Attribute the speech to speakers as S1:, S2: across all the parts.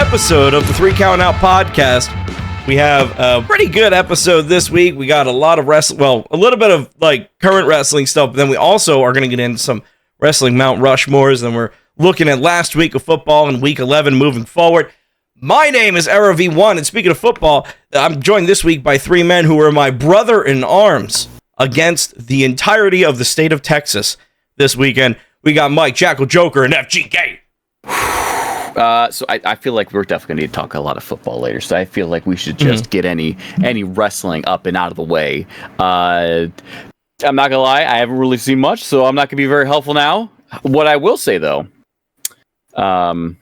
S1: episode of the 3 Count Out podcast. We have a pretty good episode this week. We got a lot of wrestling, well, a little bit of like current wrestling stuff, but then we also are going to get into some wrestling Mount Rushmores, and we're looking at last week of football and week 11 moving forward. My name is Era V1, and speaking of football, I'm joined this week by 3 men who are my brother in arms against the entirety of the state of Texas this weekend. We got Mike, Jackal, Joker, and FGK.
S2: So I feel like we're definitely going to need to talk a lot of football later. So I feel like we should just get any wrestling up and out of the way. I'm not going to lie, I haven't really seen much, so I'm not going to be very helpful now. What I will say, though, never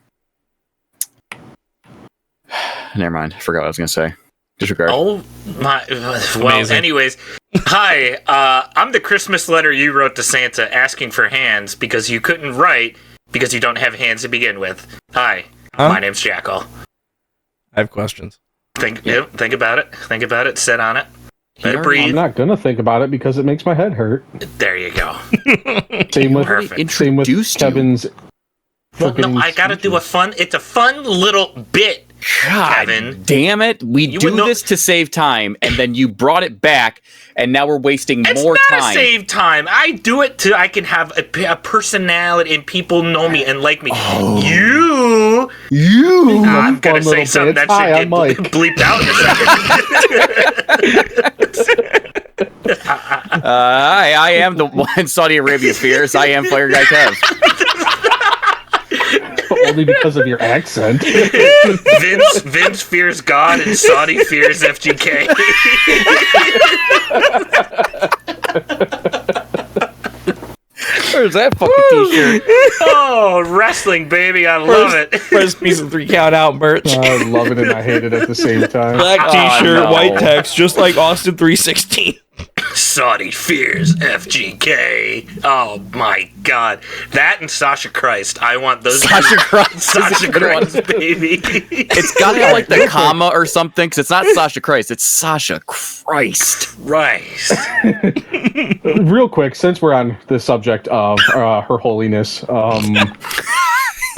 S2: mind. I forgot what I was going to say. Disregard.
S3: Oh, my. Well, amazing. Anyways, hi. I'm the Christmas letter you wrote to Santa asking for hands because you couldn't write because you don't have hands to begin with. Hi. My name's Jackal.
S1: I have questions.
S3: Think about it. Think about it. Sit on it. Let it breathe.
S4: I'm not going to think about it because it makes my head hurt.
S3: There you go.
S4: Same with Kevin's.
S3: Well, no, I got to do it's a fun little bit.
S2: God
S3: Kevin.
S2: Damn it. We do this to save time, and then you brought it back, and now we're wasting more time.
S3: It's not to save time. I do it I can have a personality, and people know me and like me.
S4: You!
S3: I'm going to say something that should get bleeped out in a second.
S2: I am the one Saudi Arabia fears. I am Fire Guy Kev.
S4: Only because of your accent.
S3: Vince fears God and Saudi fears FGK.
S2: Where's that fucking t-shirt?
S3: Oh, wrestling, baby. I love it.
S1: First piece of 3 Count Out merch.
S4: I love it and I hate it at the same time.
S1: Black t-shirt, white text, just like Austin 316.
S3: Saudi fears FGK. Oh my God, that and Sasha Christ. I want those.
S2: Sasha Christ,
S3: baby.
S2: It's got to have like the comma or something, because it's not Sasha Christ. It's Sasha Christ.
S4: Real quick, since we're on the subject of Her Holiness,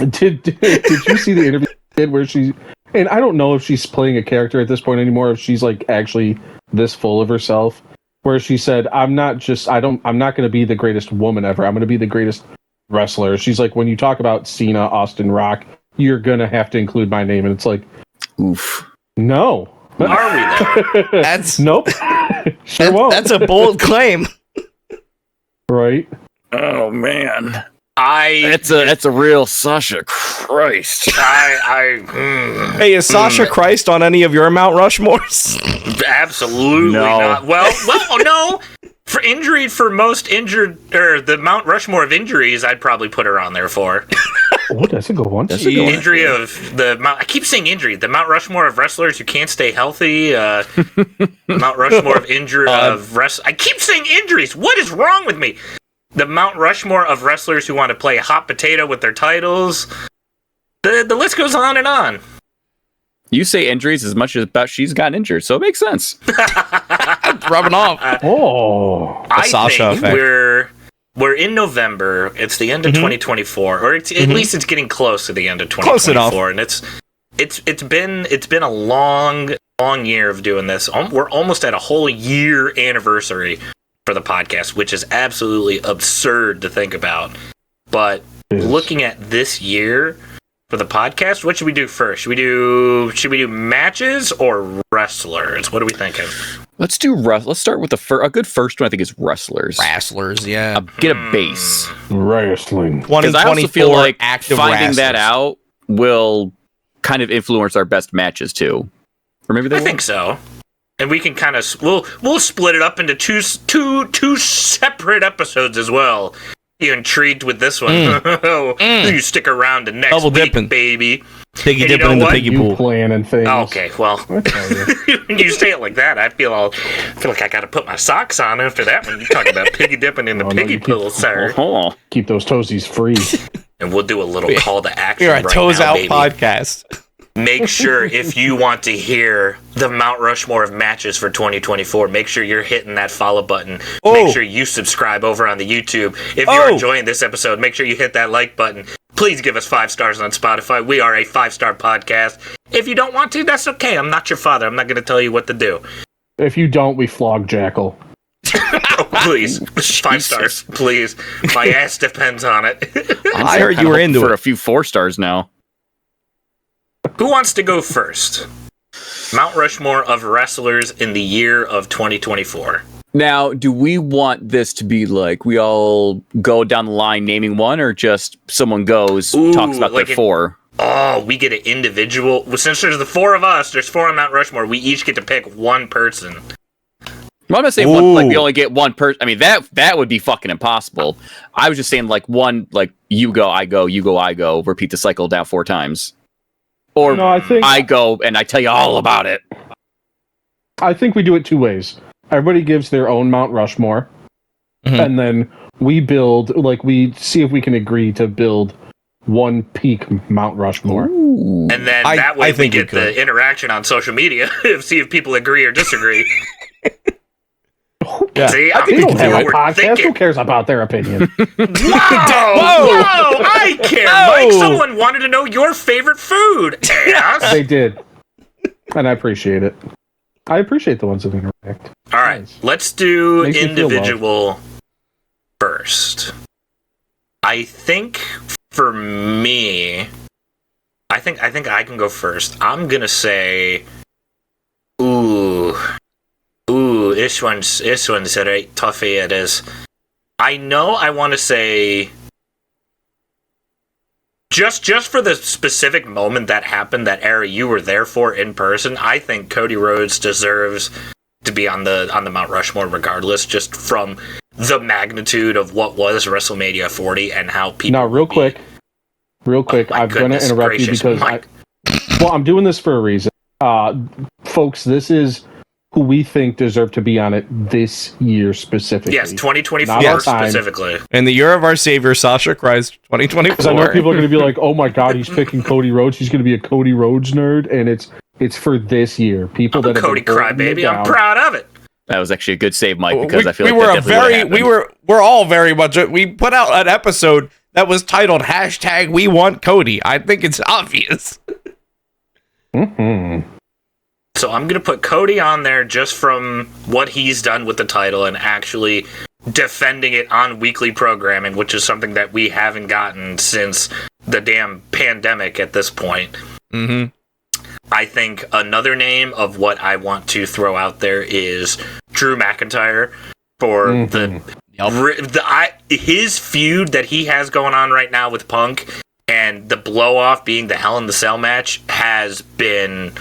S4: did you see the interview where she? And I don't know if she's playing a character at this point anymore. If she's like actually this full of herself. Where she said, I'm not going to be the greatest woman ever. I'm going to be the greatest wrestler. She's like, when you talk about Cena, Austin, Rock, you're going to have to include my name. And it's like,
S2: oof.
S4: No.
S3: Are we though?
S4: Nope.
S1: That's a bold claim.
S4: Right.
S2: Oh, man. That's a real Sasha Christ.
S1: Hey, is Sasha Christ on any of your Mount Rushmores?
S3: Absolutely not. Well, no. For most injured, or the Mount Rushmore of injuries, I'd probably put her on there for.
S4: Oh, that's a good one.
S3: Injury of the Mount. I keep saying injury. The Mount Rushmore of wrestlers who can't stay healthy. Mount Rushmore of injury of I keep saying injuries. What is wrong with me? The Mount Rushmore of wrestlers who want to play hot potato with their titles. The list goes on and on.
S2: You say injuries as much as about she's gotten injured, so it makes sense.
S1: Rubbing off.
S3: I
S1: Sasha
S3: think
S1: effect.
S3: we're in November. It's the end of 2024, or at least it's getting close to the end of 2024, and it's been a long year of doing this. We're almost at a whole year anniversary for the podcast, which is absolutely absurd to think about. But looking at this year for the podcast, what should we do first? Should we do matches or wrestlers? What are we thinking?
S2: Let's start with a good first one. I think is wrestlers.
S1: Wrestlers, yeah.
S2: Get a base.
S4: Wrestling.
S2: Because I also feel like finding
S1: wrestlers.
S2: that out will kind of influence our best matches too. Or maybe
S3: I think so. And we can kind of we'll split it up into two separate episodes as well. You intrigued with this one? You stick around to next
S1: Double
S3: week,
S1: dipping.
S3: baby.
S1: Piggy dipping in the piggy pool.
S4: Planning things.
S3: Okay, well, when you say it like that, I feel like I got to put my socks on after that one. You're talking about piggy dipping in the piggy pool, sir.
S4: Keep those toesies free.
S3: And we'll do a little call to action.
S1: We're a
S3: right
S1: Toes
S3: now,
S1: Out
S3: baby.
S1: podcast.
S3: Make sure if you want to hear the Mount Rushmore of matches for 2024, make sure you're hitting that follow button. Make sure you subscribe over on the YouTube. If you're enjoying this episode, make sure you hit that like button. Please give us 5 stars on Spotify. We are a 5-star podcast. If you don't want to, that's okay. I'm not your father. I'm not going to tell you what to do.
S4: If you don't, we flog Jackal.
S3: Oh, please. 5 stars, please. My ass depends on it.
S1: I heard you were into
S2: for
S1: it.
S2: a few 4 stars now.
S3: Who wants to go first? Mount Rushmore of wrestlers in the year of 2024.
S2: Now, do we want this to be like we all go down the line naming one, or just someone goes, talks about
S3: like
S2: their 4?
S3: Oh, we get an individual. Well, since there's the 4 of us, there's 4 on Mount Rushmore. We each get to pick one person.
S2: Well, I'm not saying one, like we only get one person. I mean, that would be fucking impossible. I was just saying like one, like you go, I go, you go, I go. Repeat the cycle down 4 times. Or
S4: No, I think
S2: I go and I tell you all about it.
S4: I think we do it 2 ways. Everybody gives their own Mount Rushmore, and then we build, like, we see if we can agree to build one peak Mount Rushmore.
S2: Ooh.
S3: And then that way we get the interaction on social media, see if people agree or disagree.
S1: Yeah.
S3: See,
S4: They don't have a podcast. Who cares about their opinion?
S3: Whoa! I care, Mike. Someone wanted to know your favorite food. Ass.
S4: They did. And I appreciate it. I appreciate the ones that interact.
S3: All right,
S4: Nice.
S3: let's do
S4: Makes me feel
S3: individual first. I think for me, I think I can go first. I'm gonna say, ooh, this one's a right toughie. It is. I know I want to say. Just for the specific moment that happened, that era you were there for in person, I think Cody Rhodes deserves to be on the Mount Rushmore regardless, just from the magnitude of what was WrestleMania 40 and how people...
S4: Now, real quick, I'm going to interrupt you because I'm doing this for a reason. Folks, this is who we think deserve to be on it this year specifically.
S3: Yes, 2024 specifically.
S1: In the year of our Savior, Sasha Christ, 2024.
S4: Because I know people are going to be like, oh my God, he's picking Cody Rhodes. He's going to be a Cody Rhodes nerd. And it's for this year. People
S3: I'm a Cody crybaby. I'm proud of it.
S2: That was actually a good save, Mike, because I feel like
S1: we're all very much. We put out an episode that was titled # We Want Cody. I think it's obvious.
S4: Mm-hmm.
S3: So I'm going to put Cody on there just from what he's done with the title and actually defending it on weekly programming, which is something that we haven't gotten since the damn pandemic at this point.
S1: Mm-hmm.
S3: I think another name of what I want to throw out there is Drew McIntyre for his feud that he has going on right now with Punk, and the blow-off being the Hell in the Cell match has been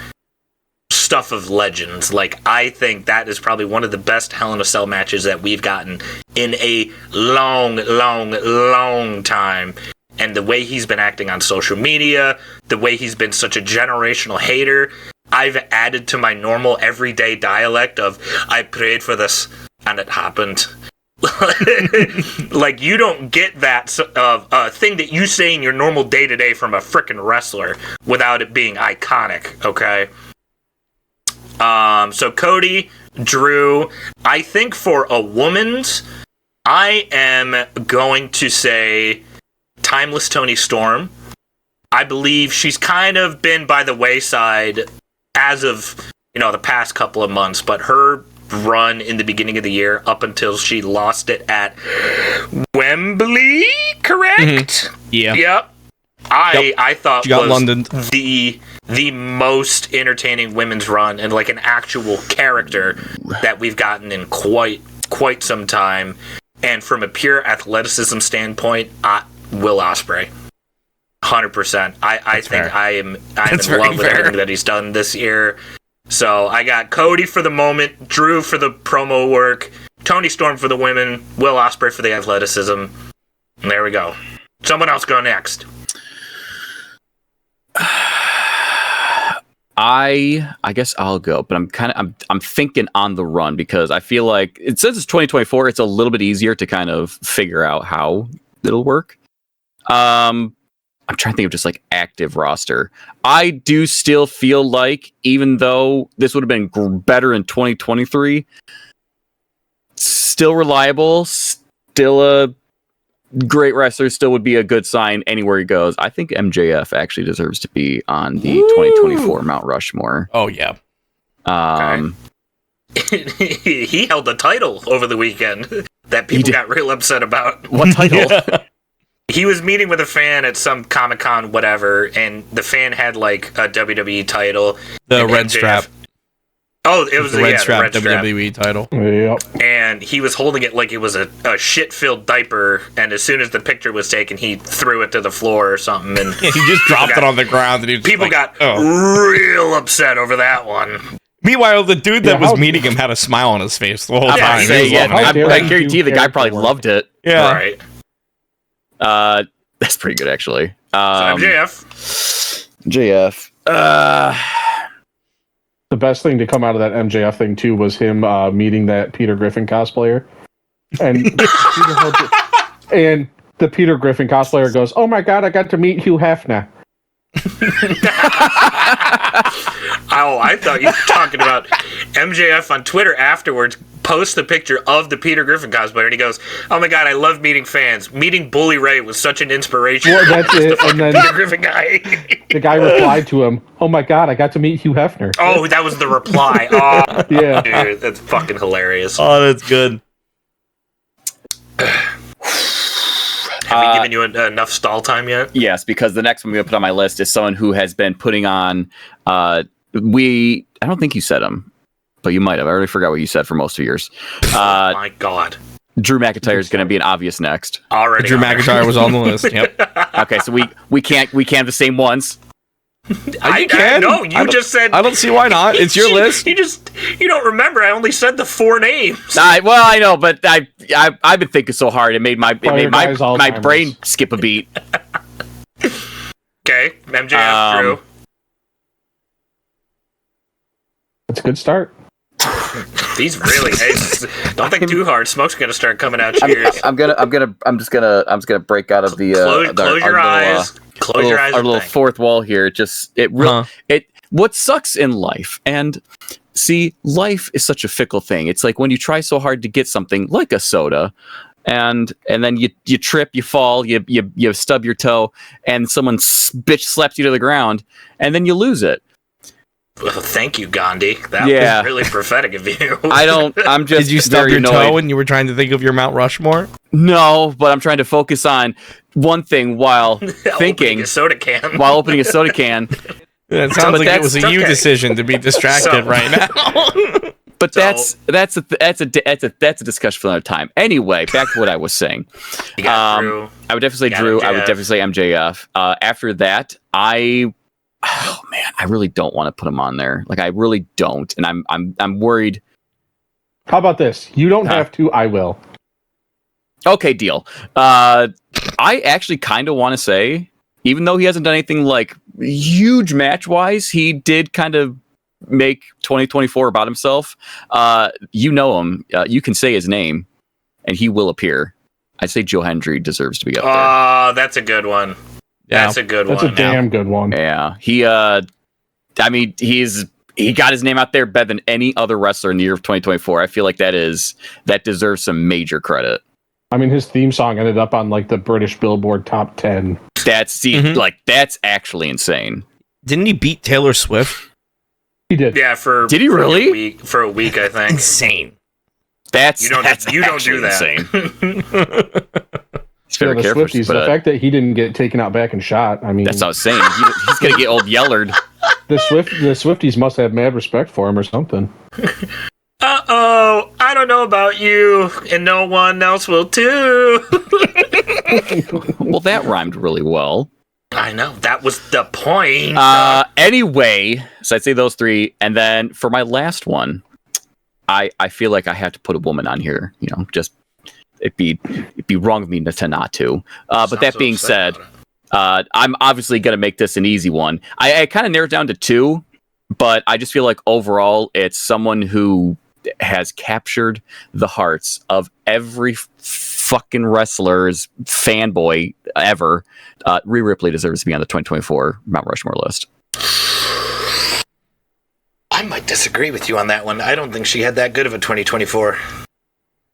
S3: stuff of legends. Like, I think that is probably one of the best Hell in a Cell matches that we've gotten in a long time. And the way he's been acting on social media, the way he's been such a generational hater, I've added to my normal everyday dialect of, I prayed for this, and it happened. Like, you don't get that thing that you say in your normal day-to-day from a frickin' wrestler without it being iconic, okay? So Cody, Drew, I think for a woman's, I am going to say Timeless Toni Storm. I believe she's kind of been by the wayside as of, the past couple of months, but her run in the beginning of the year up until she lost it at Wembley, correct?
S1: Mm-hmm. Yeah.
S3: Yep. I thought
S1: she got
S3: was
S1: London.
S3: the most entertaining women's run and like an actual character that we've gotten in quite some time. And from a pure athleticism standpoint, Will Ospreay, 100%. I think fair. I am in love with everything that he's done this year. So I got Cody for the moment, Drew for the promo work, Toni Storm for the women, Will Ospreay for the athleticism. And there we go. Someone else go next.
S2: I guess I'll go, but I'm thinking on the run because I feel like since it's 2024, it's a little bit easier to kind of figure out how it'll work. I'm trying to think of just like active roster. I do still feel like even though this would have been better in 2023, still reliable, still a great wrestler, still would be a good sign anywhere he goes. I think MJF actually deserves to be on the 2024 Mount Rushmore.
S1: Oh yeah.
S3: He held the title over the weekend that people got real upset about.
S2: What title?
S3: He was meeting with a fan at some Comic-Con, whatever, and the fan had like a WWE title.
S1: The red strap.
S3: Oh, it was
S1: the red strap WWE title.
S4: Yep.
S3: And he was holding it like it was a shit-filled diaper, and as soon as the picture was taken, he threw it to the floor or something. And
S1: he just dropped it on the ground. And
S3: people got real upset over that one.
S1: Meanwhile, the dude that was meeting him had a smile on his face the whole time.
S2: I guarantee you the guy probably loved it.
S1: Yeah.
S3: Right.
S2: That's pretty good, actually.
S3: So
S2: MJF.
S4: The best thing to come out of that MJF thing too was him meeting that Peter Griffin cosplayer, and the Peter Griffin cosplayer goes, "Oh my god, I got to meet Hugh Hefner."
S3: Oh, I thought you were talking about MJF on Twitter afterwards. Posts the picture of the Peter Griffin cosplayer, and he goes, "Oh my god, I love meeting fans. Meeting Bully Ray was such an inspiration."
S4: Well, that's it. And then
S3: Peter Griffin guy.
S4: The guy replied to him, "Oh my god, I got to meet Hugh Hefner."
S3: Oh, that was the reply. Oh,
S4: yeah,
S3: dude, that's fucking hilarious.
S1: Oh, that's good.
S3: Have we given you enough stall time yet?
S2: Yes, because the next one I'm going to put on my list is someone who has been putting on. I don't think you said him, but you might have. I already forgot what you said for most of yours.
S3: Oh my god.
S2: Drew McIntyre is going to be an obvious next.
S3: Already.
S1: Drew McIntyre was on the list. Yep.
S2: Okay, so we can't have the same ones.
S3: I just said.
S1: I don't see why not. It's your list.
S3: You don't remember. I only said the 4 names.
S2: Well, I know, but I've been thinking so hard. It made my brain skip a beat.
S3: Okay, MJF, Drew.
S4: That's a good start.
S3: These really don't think too hard. Smoke's gonna start coming out. Cheers.
S2: I'm just gonna break out of the
S3: close your eyes. Close your eyes.
S2: Our little fourth wall here. What sucks in life, and see, life is such a fickle thing. It's like when you try so hard to get something like a soda, and then you trip, you fall, you stub your toe, and someone bitch slaps you to the ground, and then you lose it.
S3: Well, thank you, Gandhi. That was really prophetic of you.
S2: I'm just.
S1: Did you stub your toe when you were trying to think of your Mount Rushmore?
S2: No, but I'm trying to focus on one thing while thinking.
S3: Opening a soda can.
S2: While opening a soda can.
S1: It sounds like it was a you decision to be distracted right now.
S2: But that's a discussion for another time. Anyway, back to what I was saying.
S3: You got Drew.
S2: I would definitely say Drew. MJF. I would definitely say MJF. After that, I really don't want to put him on there. Like, I really don't, and I'm worried.
S4: How about this? You don't have to. I will.
S2: Okay, deal. I actually kind of want to say, even though he hasn't done anything like huge match wise, he did kind of make 2024 about himself. You know him. You can say his name, and he will appear. I'd say Joe Hendry deserves to be up there.
S3: Oh, that's a good one. Yeah. That's a good one.
S4: That's a damn good one.
S2: Yeah. He got his name out there better than any other wrestler in the year of 2024. I feel like that deserves some major credit.
S4: I mean, his theme song ended up on like the British Billboard top 10.
S2: That's actually insane.
S1: Didn't he beat Taylor Swift?
S4: He did.
S3: Yeah,
S2: did he really?
S3: For a week, I think.
S1: Insane.
S3: You don't do that.
S2: It's very
S4: the Swifties, the fact that he didn't get taken out back and shot. I mean,
S2: that's what I was saying. He's gonna get old Yellard.
S4: The Swifties must have mad respect for him or something.
S3: Uh-oh, I don't know about you, and no one else will too.
S2: Well, that rhymed really well.
S3: I know, that was the point.
S2: Anyway, so I'd say those three, and then for my last one, I feel like I have to put a woman on here. You know, just it'd be wrong of me to not to. But that being said, I'm obviously gonna make this an easy one. I kind of narrowed down to two, but I just feel like overall it's someone who has captured the hearts of every fucking wrestler's fanboy ever. Rhea Ripley deserves to be on the 2024 Mount Rushmore list.
S3: I might disagree with you on that one. I don't think she had that good of a 2024.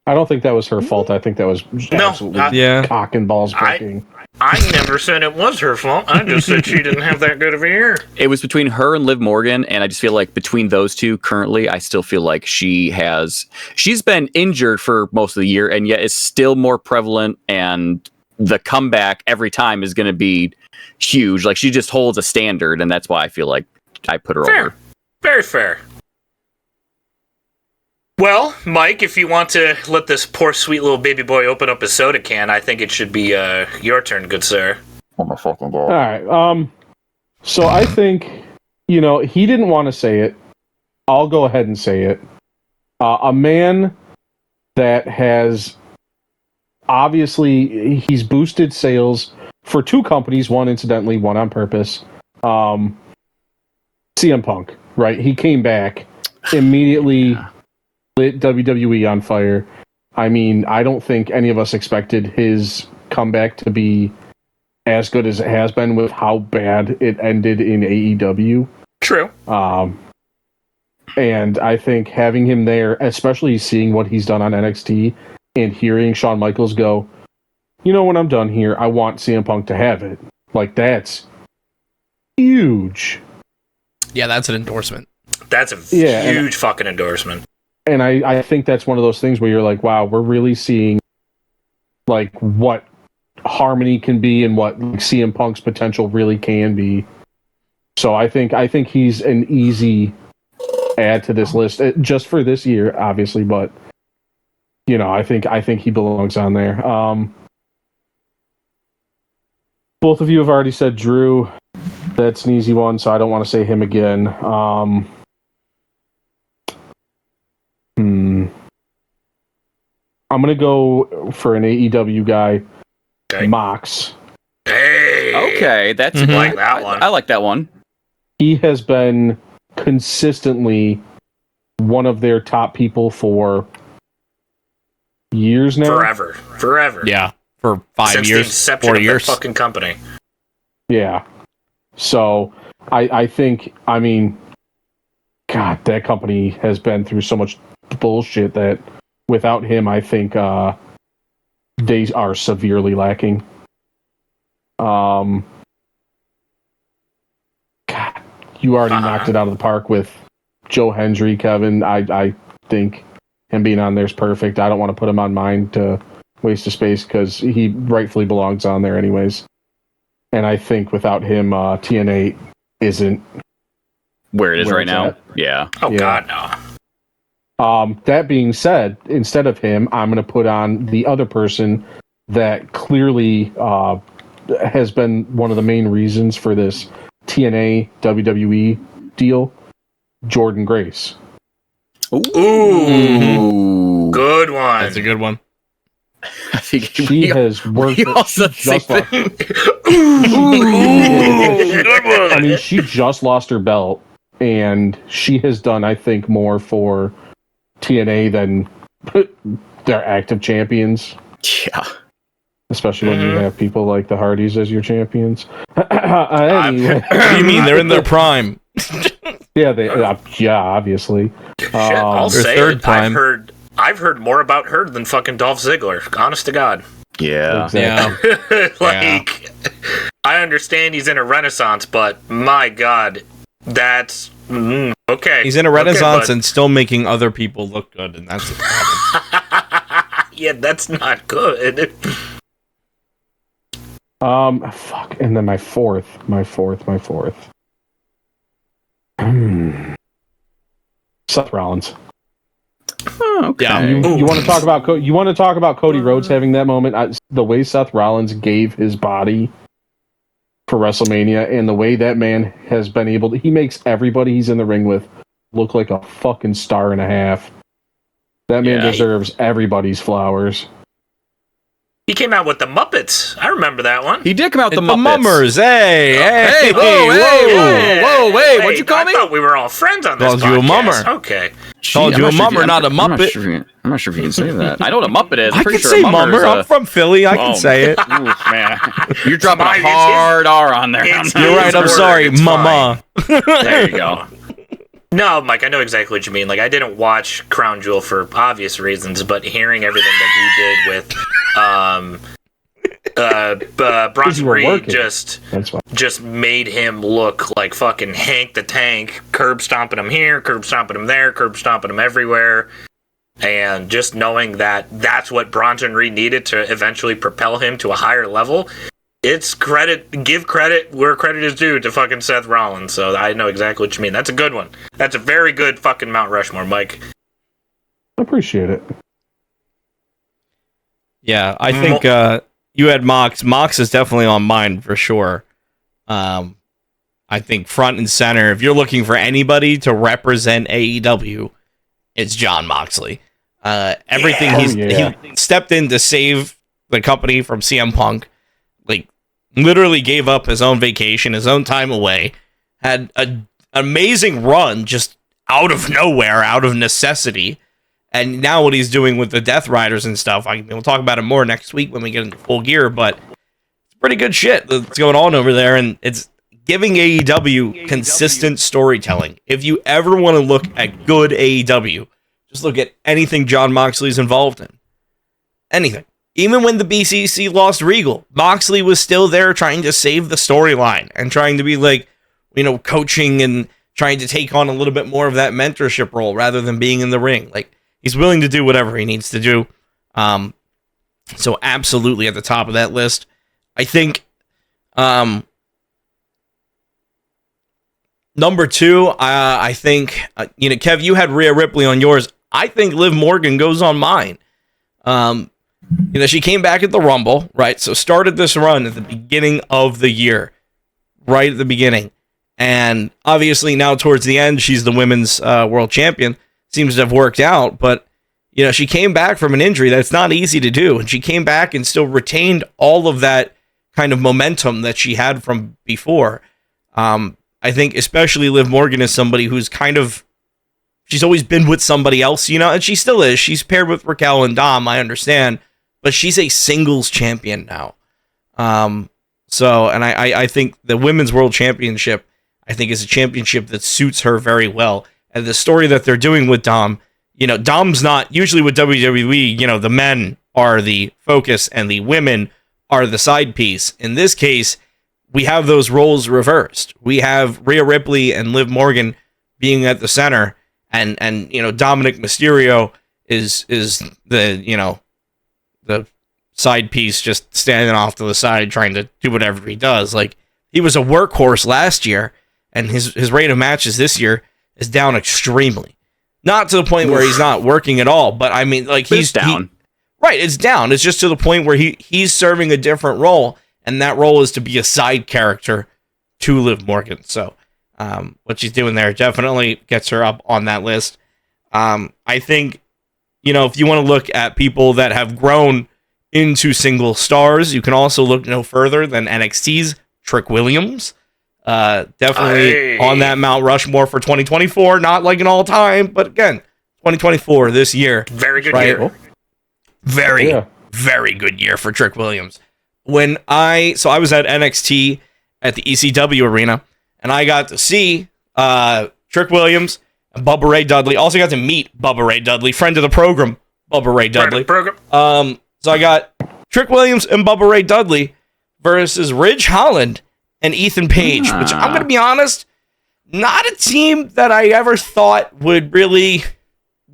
S4: I don't think that was her fault. I think that was absolutely cock and balls breaking.
S3: I never said it was her fault. I just said she didn't have that good of a year.
S2: It was between her and Liv Morgan, and I just feel like between those two currently, I still feel like she's been injured for most of the year, and yet it's still more prevalent, and the comeback every time is going to be huge. Like, she just holds a standard, and that's why I feel like I put her over.
S3: Very fair. Well, Mike, if you want to let this poor sweet little baby boy open up a soda can, I think it should be your turn, good sir.
S2: Oh my fucking god.
S4: All right. So I think, he didn't want to say it. I'll go ahead and say it. A man that has obviously he's boosted sales for two companies, one incidentally, one on purpose. CM Punk, right? He came back immediately. Lit WWE on fire. I mean, I don't think any of us expected his comeback to be as good as it has been with how bad it ended in AEW.
S3: True.
S4: And I think having him there, especially seeing what he's done on NXT and hearing Shawn Michaels go, when I'm done here, I want CM Punk to have it. Like, that's huge.
S1: Yeah, that's an endorsement.
S3: That's a huge fucking endorsement.
S4: And I think that's one of those things where you're like, wow, we're really seeing like what Harmony can be and what CM Punk's potential really can be. So I think he's an easy add to this list just for this year, obviously, but I think he belongs on there. Both of you have already said Drew. That's an easy one, so I don't want to say him again. I'm going to go for an AEW guy, Mox.
S3: Hey!
S2: Okay, that's
S3: like that one.
S2: I like that one.
S4: He has been consistently one of their top people for years now.
S3: Forever.
S1: Yeah, for 5 years,
S3: Since the inception
S1: 4
S3: of
S1: years.
S3: the fucking company.
S4: Yeah. So, I think, God, that company has been through so much bullshit that without him, I think they are severely lacking. God, you already knocked it out of the park with Joe Hendry, Kevin. I think him being on there is perfect. I don't want to put him on mine to waste of space because he rightfully belongs on there anyways. And I think without him, TNA isn't
S2: where it is right now.
S4: At.
S2: Yeah.
S3: Oh, yeah. God, no.
S4: That being said, instead of him, I'm going to put on the other person that clearly has been one of the main reasons for this TNA WWE deal, Jordan Grace.
S3: Ooh. Good one.
S1: That's a good one.
S2: I think
S4: she has worked. I mean, she just lost her belt, and she has done, I think, more for TNA than their active champions.
S2: Yeah.
S4: Especially when you have people like the Hardys as your champions. Anyway.
S1: What do you mean? They're in their prime.
S4: Yeah, obviously.
S3: Shit, I'll say
S1: third
S3: it.
S1: prime.
S3: I've heard more about her than fucking Dolph Ziggler. Honest to God.
S2: Yeah.
S4: Exactly.
S1: Yeah.
S3: I understand he's in a renaissance, but my God, that's okay.
S1: He's in a renaissance and still making other people look good, and that's the problem.
S3: Yeah, that's not good.
S4: Fuck. And then my fourth. Seth Rollins.
S2: Oh, okay.
S1: Yeah.
S4: You want to talk about Cody Rhodes having that moment? The way Seth Rollins gave his body for WrestleMania, and the way that man has been able to, he makes everybody he's in the ring with look like a fucking star and a half. That man deserves everybody's flowers.
S3: He came out with the Muppets. I remember that one.
S2: He did come out with the
S1: The
S2: Muppets.
S1: Mummers. Hey,
S2: Whoa, what'd you call me?
S3: I thought we were all friends on this
S1: Called
S3: podcast.
S1: you a mummer.
S3: Okay.
S1: Called you a mummer, not a Muppet.
S2: I'm not sure if you can say that. I know what a Muppet is. I'm
S1: I
S2: pretty
S1: can
S2: sure
S1: say
S2: a mummer.
S1: mummer. I'm from Philly. I can say it.
S2: Oof, man. You're dropping a hard R on there.
S3: It's
S1: You're right. I'm sorry,
S3: It's
S1: mama.
S2: There you go.
S3: No, Mike, I know exactly what you mean. Like, I didn't watch Crown Jewel for obvious reasons, but hearing everything that he did with Bronson Reed just made him look like fucking Hank the Tank, curb stomping him here, curb stomping him there, curb stomping him everywhere. And just knowing that that's what Bronson Reed needed to eventually propel him to a higher level, it's give credit where credit is due to fucking Seth Rollins. So I know exactly what you mean. That's a good one. That's a very good fucking Mount Rushmore, Mike.
S4: I appreciate it.
S1: Yeah, I think you had Mox. Mox is definitely on mine for sure. I think front and center, if you're looking for anybody to represent AEW, it's Jon Moxley. Everything he stepped in to save the company from CM Punk. Like, literally gave up his own vacation, his own time away, had an amazing run just out of nowhere, out of necessity, and now what he's doing with the Death Riders and stuff, we'll talk about it more next week when we get into Full Gear, but it's pretty good shit that's going on over there, and it's giving AEW consistent storytelling. If you ever want to look at good AEW, just look at anything Jon Moxley's involved in. Anything. Even when the BCC lost Regal, Moxley was still there trying to save the storyline and trying to be like, coaching and trying to take on a little bit more of that mentorship role rather than being in the ring. Like, he's willing to do whatever he needs to do. So absolutely at the top of that list. I think number two, I think, Kev, you had Rhea Ripley on yours. I think Liv Morgan goes on mine. She came back at the Rumble, right? So started this run at the beginning of the year, right at the beginning. And obviously now towards the end, she's the women's world champion. Seems to have worked out, but she came back from an injury that's not easy to do. And she came back and still retained all of that kind of momentum that she had from before. I think especially Liv Morgan is somebody who's she's always been with somebody else, and she still is. She's paired with Raquel and Dom, I understand. But she's a singles champion now. I think the Women's World Championship, I think, is a championship that suits her very well. And the story that they're doing with Dom, Dom's not, usually with WWE, the men are the focus and the women are the side piece. In this case, we have those roles reversed. We have Rhea Ripley and Liv Morgan being at the center, and Dominic Mysterio is the side piece, just standing off to the side trying to do whatever he does. Like, he was a workhorse last year, and his rate of matches this year is down extremely. Not to the point where he's not working at all, but I mean, like, he's down. Right, it's down. It's just to the point where he's serving a different role, and that role is to be a side character to Liv Morgan. So what she's doing there definitely gets her up on that list. I think, if you want to look at people that have grown into single stars, you can also look no further than NXT's Trick Williams. Definitely on that Mount Rushmore for 2024. Not like an all-time, but again, 2024 this year.
S3: Very good year.
S1: Very good year for Trick Williams. I was at NXT at the ECW arena, and I got to see Trick Williams and Bubba Ray Dudley. Also got to meet Bubba Ray Dudley, friend of the program, Bubba Ray Dudley. So I got Trick Williams and Bubba Ray Dudley versus Ridge Holland and Ethan Page, which I'm going to be honest, not a team that I ever thought would really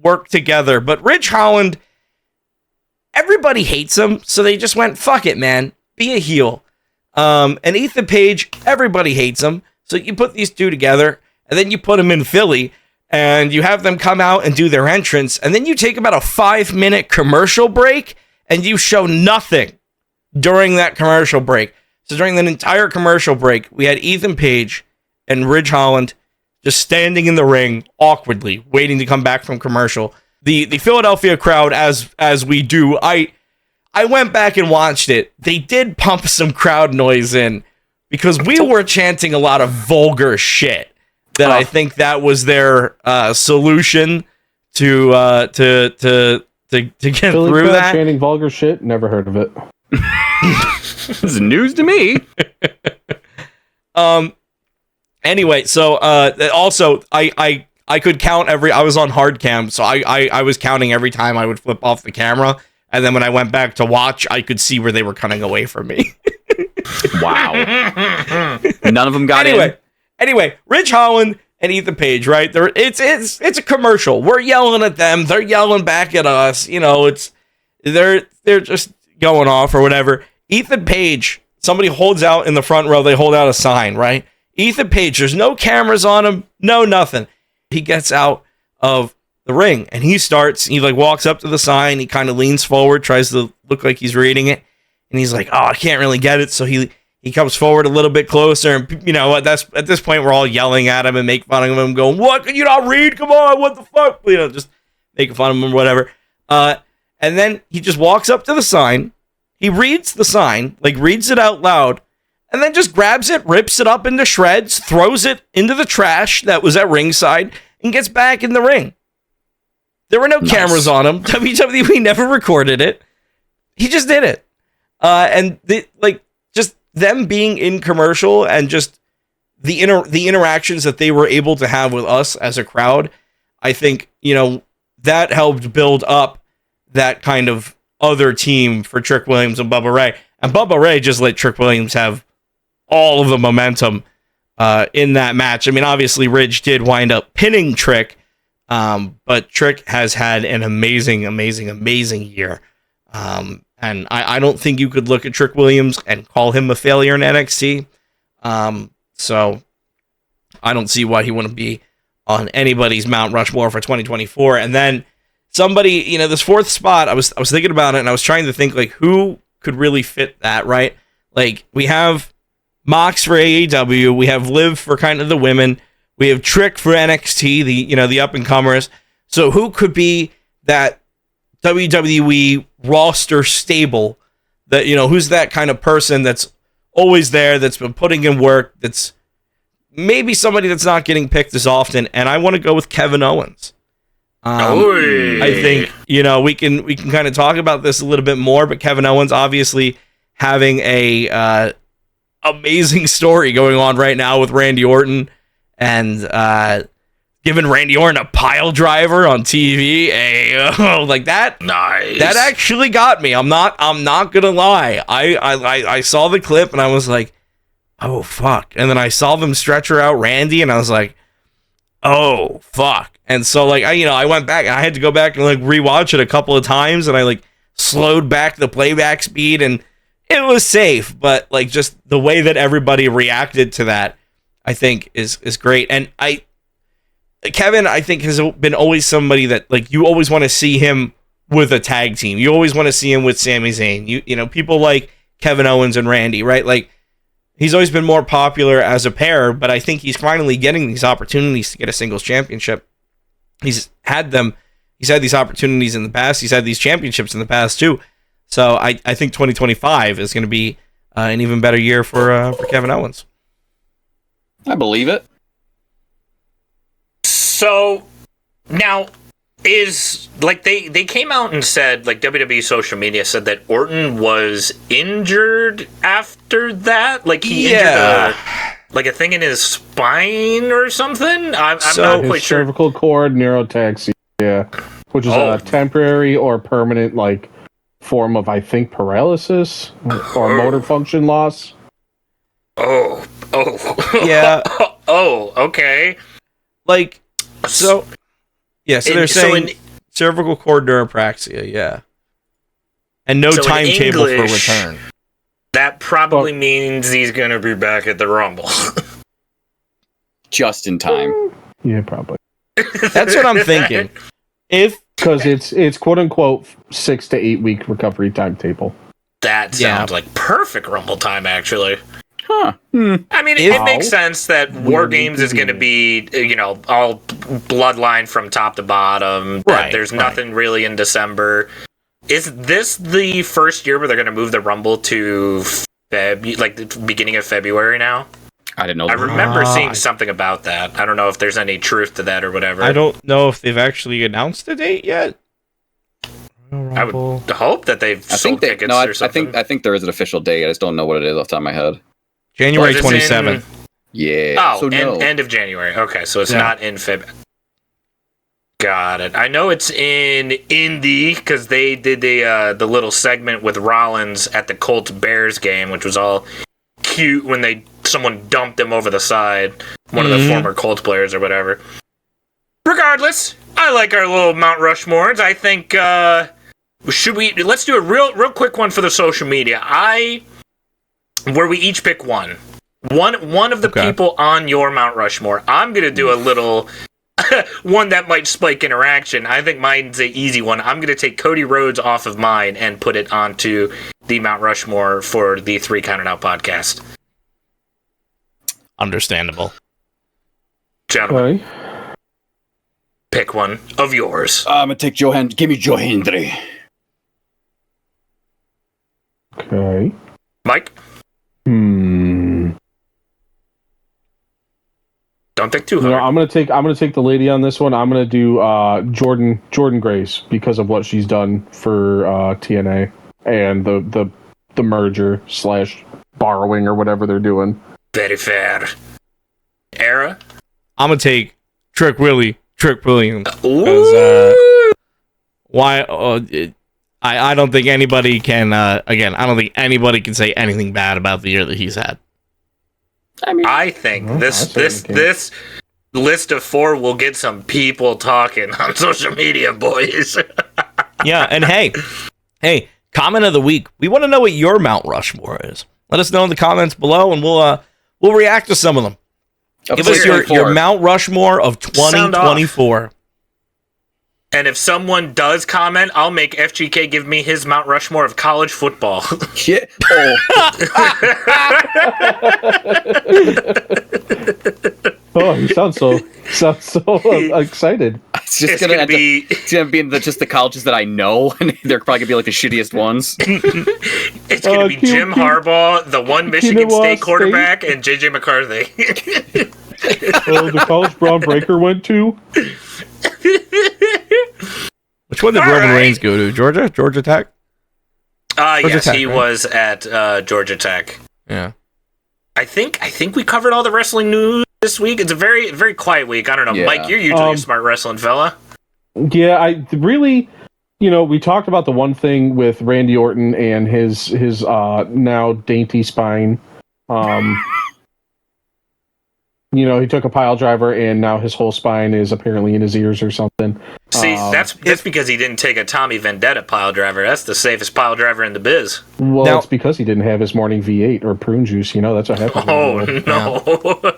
S1: work together. But Ridge Holland, everybody hates him, so they just went, fuck it, man, be a heel. And Ethan Page, everybody hates him, so you put these two together, and then you put them in Philly, and you have them come out and do their entrance, and then you take about a 5-minute commercial break, and you show nothing during that commercial break. So during that entire commercial break, we had Ethan Page and Ridge Holland just standing in the ring awkwardly, waiting to come back from commercial. The Philadelphia crowd, as we do, I went back and watched it. They did pump some crowd noise in because we were chanting a lot of vulgar shit. That I think that was their solution to get
S4: Philly
S1: through that.
S4: Chanting vulgar shit, never heard of it.
S2: This is news to me.
S1: Anyway, so also I I could count I was on hard cam, so I was counting every time I would flip off the camera. And then when I went back to watch, I could see where they were cutting away from me.
S2: Wow. None of them got in.
S1: Anyway, Ridge Holland and Ethan Page, right? It's a commercial. We're yelling at them. They're yelling back at us. You know, they're just going off or whatever. Ethan Page, somebody holds out in the front row. They hold out a sign, right? Ethan Page, there's no cameras on him. No, nothing. He gets out of the ring and he walks up to the sign. He kind of leans forward, tries to look like he's reading it. And he's like, oh, I can't really get it. So he comes forward a little bit closer. And you know, at this point, we're all yelling at him and making fun of him, going, what? Can you not read? Come on. What the fuck? You know, just making fun of him or whatever. And then he just walks up to the sign. He reads the sign, reads it out loud, and then just grabs it, rips it up into shreds, throws it into the trash that was at ringside, and gets back in the ring. There were no cameras on him. WWE never recorded it. He just did it. And just them being in commercial and just the interactions that they were able to have with us as a crowd, I think, you know, that helped build up that kind of other team for Trick Williams and Bubba Ray. And Bubba Ray just let Trick Williams have all of the momentum in that match. I mean, obviously Ridge did wind up pinning Trick, but Trick has had an amazing year. And I don't think you could look at Trick Williams and call him a failure in NXT. So I don't see why he wouldn't be on anybody's Mount Rushmore for 2024. And then somebody, you know, this fourth spot, I was thinking about it and I was trying to think who could really fit that, right? We have Mox for AEW, we have Liv for kind of the women, we have Trick for NXT, the up and comers. So who could be that WWE roster stable that, you know, who's that kind of person that's always there, that's been putting in work, that's maybe somebody that's not getting picked as often? And I want to go with Kevin Owens. I think, you know, we can kind of talk about this a little bit more, but Kevin Owens obviously having a amazing story going on right now with Randy Orton, and giving Randy Orton a pile driver on TV, like that.
S3: Nice.
S1: That actually got me. I'm not gonna lie. I saw the clip and I was like, oh fuck. And then I saw them stretcher out Randy and I was like, oh fuck. And so I went back and I had to go back and rewatch it a couple of times, and I slowed back the playback speed, and it was safe, but just the way that everybody reacted to that, I think is great. And Kevin, I think, has been always somebody that you always want to see him with a tag team. You always want to see him with Sami Zayn. You know, people like Kevin Owens and Randy, right? He's always been more popular as a pair, but I think he's finally getting these opportunities to get a singles championship. He's had these opportunities in the past. He's had these championships in the past too. So I think 2025 is going to be an even better year for Kevin Owens.
S2: I believe it.
S3: So now is they came out and said, WWE social media said that Orton was injured after that, he injured a thing in his spine or something. I'm not quite sure.
S4: Cervical cord neurotaxia, which is a temporary or permanent form of, I think, paralysis or motor function loss.
S3: Oh
S1: yeah.
S3: Oh, okay.
S1: So they're saying cervical cord neuropraxia, and no timetable for return.
S3: That probably means he's going to be back at the Rumble.
S2: Just in time.
S4: Yeah, probably.
S1: That's what I'm thinking.
S4: Because it's quote unquote 6 to 8 week recovery timetable.
S3: That sounds like perfect Rumble time, actually.
S2: Huh.
S3: I mean, it makes sense that War Games is going to be, all bloodline from top to bottom.
S1: Right.
S3: There's nothing really in December. Is this the first year where they're going to move the Rumble to the beginning of February now?
S2: I didn't know
S3: I remember seeing something about that. I don't know if there's any truth to that or whatever.
S1: I don't know if they've actually announced a date yet.
S3: I would hope that they've sold tickets or something.
S2: I think there is an official date. I just don't know what it is off the top of my head.
S1: January 27th.
S2: Yeah.
S3: Oh, end of January. Okay, so it's not in February. Got it. I know it's in Indy because they did the little segment with Rollins at the Colts Bears game, which was all cute when someone dumped him over the side, one of the former Colts players or whatever. Regardless, I like our little Mount Rushmores. I think let's do a real quick one for the social media. Where we each pick one of the people on your Mount Rushmore. I'm gonna do a little one that might spike interaction. I think mine's an easy one. I'm gonna take Cody Rhodes off of mine and put it onto the Mount Rushmore for the 3 Counted Out podcast.
S1: Understandable.
S3: Gentlemen, pick one of yours.
S2: I'm gonna take give me Joe Hendry.
S4: Okay.
S3: Mike? Don't think too hard.
S4: I'm gonna take the lady on this one. I'm gonna do Jordan Grace because of what she's done for TNA and the merger / borrowing or whatever they're doing.
S3: Very fair. Era?
S1: I'm gonna take Trick Williams. Why? I don't think anybody can. Again, I don't think anybody can say anything bad about the year that he's had.
S3: I think this list of 4 will get some people talking on social media, boys.
S1: Yeah, and hey, comment of the week. We want to know what your Mount Rushmore is. Let us know in the comments below, and we'll react to some of them. Give us your Mount Rushmore of 2024.
S3: And if someone does comment, I'll make FGK give me his Mount Rushmore of college football.
S2: Yeah.
S4: Oh, you sound so excited.
S2: It's gonna be in just the colleges that I know, and they're probably gonna be like the shittiest ones.
S3: It's gonna be Jim Harbaugh, the one Michigan State quarterback, and JJ McCarthy.
S4: The college Braun Breaker went to.
S1: Which one did Roman Reigns go to? Georgia Tech?
S3: Yes,
S1: Tech,
S3: he was at Georgia Tech.
S1: Yeah.
S3: I think we covered all the wrestling news this week. It's a very, very quiet week. I don't know. Yeah. Mike, you're usually a smart wrestling fella.
S4: Yeah, I really, we talked about the one thing with Randy Orton and his now dainty spine. He took a pile driver and now his whole spine is apparently in his ears or something.
S3: See, that's because he didn't take a Tommy Vendetta pile driver. That's the safest pile driver in the biz.
S4: Well, it's because he didn't have his morning V8 or prune juice. That's what happened.
S3: Oh, no.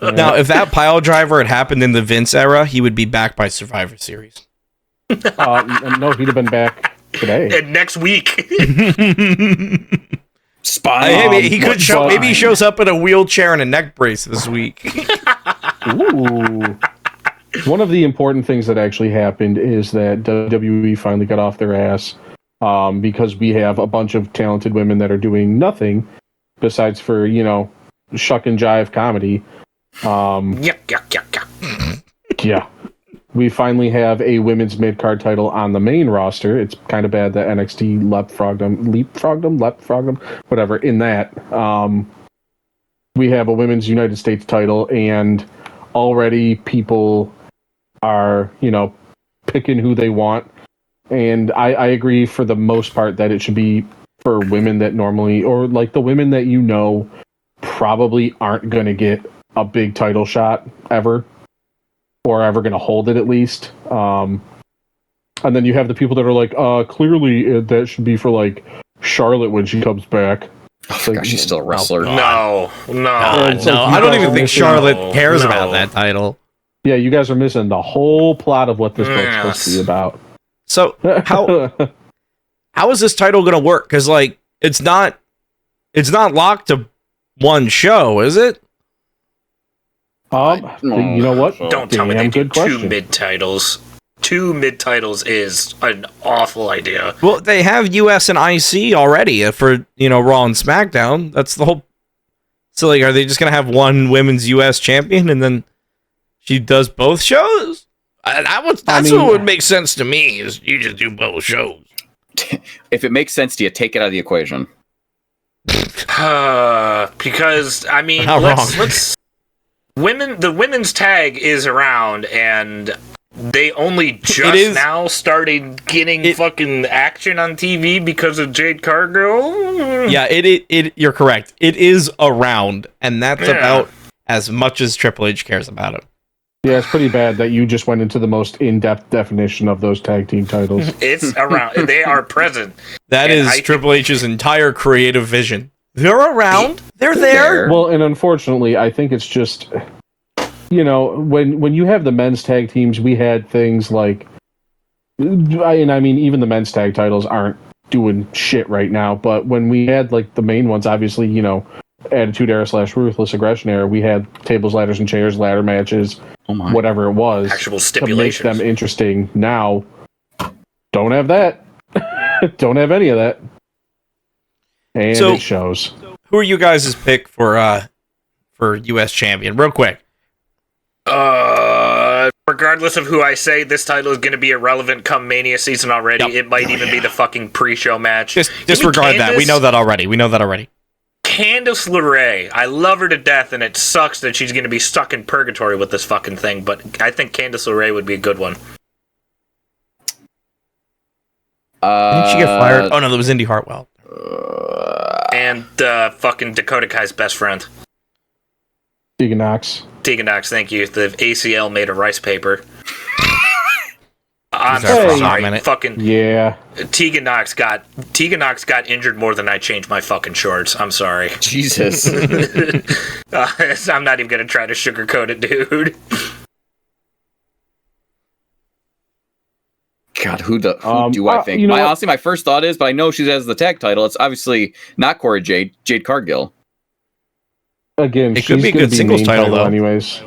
S1: Yeah. Now, if that pile driver had happened in the Vince era, he would be back by Survivor Series.
S4: No, he'd have been back today.
S3: And next week.
S2: Spine.
S1: Maybe he could show. Maybe he shows up in a wheelchair and a neck brace this week.
S4: Ooh. One of the important things that actually happened is that WWE finally got off their ass because we have a bunch of talented women that are doing nothing besides for shuck and jive comedy. Yeah. We finally have a women's mid-card title on the main roster. It's kind of bad that NXT leapfrogged them, whatever, in that. We have a women's United States title, and already people are, picking who they want. And I agree for the most part that it should be for women that normally, or like the women that probably aren't going to get a big title shot ever. Or ever going to hold it at least. And then you have the people that are like, clearly that should be for like Charlotte when she comes back.
S2: Oh, gosh, she's still a wrestler.
S3: No.
S1: I don't even think Charlotte cares about that title.
S4: Yeah, you guys are missing the whole plot of what this book's supposed to be about.
S1: So how is this title going to work? Because it's not locked to one show, is it?
S4: You know what?
S3: Don't tell me they do 2 mid-titles. 2 mid-titles is an awful idea.
S1: Well, they have US and IC already for, Raw and SmackDown. That's the whole... So, are they just going to have one women's US champion and then she does both shows? That's what would make sense to me, is you just do both shows.
S2: If it makes sense to you, take it out of the equation.
S3: Because, let's... The women's tag is around, and they only just now started getting fucking action on TV because of Jade Cargill.
S1: Yeah, you're correct. It is around, and that's about as much as Triple H cares about it.
S4: Yeah, it's pretty bad that you just went into the most in-depth definition of those tag team titles.
S3: It's around. They are present.
S1: That is Triple H's entire creative vision. They're around. They're there.
S4: Well, and unfortunately, I think it's just, when you have the men's tag teams, we had things like, I mean, even the men's tag titles aren't doing shit right now, but when we had like the main ones, obviously, Attitude Era / Ruthless Aggression Era, we had tables, ladders, and chairs, ladder matches, whatever it was,
S3: actual stipulations
S4: to make them interesting. Now, don't have that. Don't have any of that. And it shows.
S1: Who are you guys' pick for U.S. champion? Real quick.
S3: Regardless of who I say, this title is going to be irrelevant come Mania season already. Yep. It might even be the fucking pre-show match.
S1: Disregard that. We know that already.
S3: Candice LeRae. I love her to death, and it sucks that she's going to be stuck in purgatory with this fucking thing, but I think Candice LeRae would be a good one.
S1: Didn't she get fired? Oh, no, that was Indy Hartwell.
S3: And fucking Dakota Kai's best friend.
S4: Tegan Knox,
S3: thank you. The ACL made of rice paper. I'm
S1: sorry,
S3: fucking
S4: yeah.
S3: Tegan Knox got injured more than I changed my fucking shorts. I'm sorry.
S2: Jesus.
S3: I'm not even gonna try to sugarcoat it, dude.
S2: God, who do I think? Honestly, my first thought is, but I know she has the tag title. It's obviously not Corey Jade Cargill.
S4: Again,
S1: it could be a good singles title though.
S4: Anyways,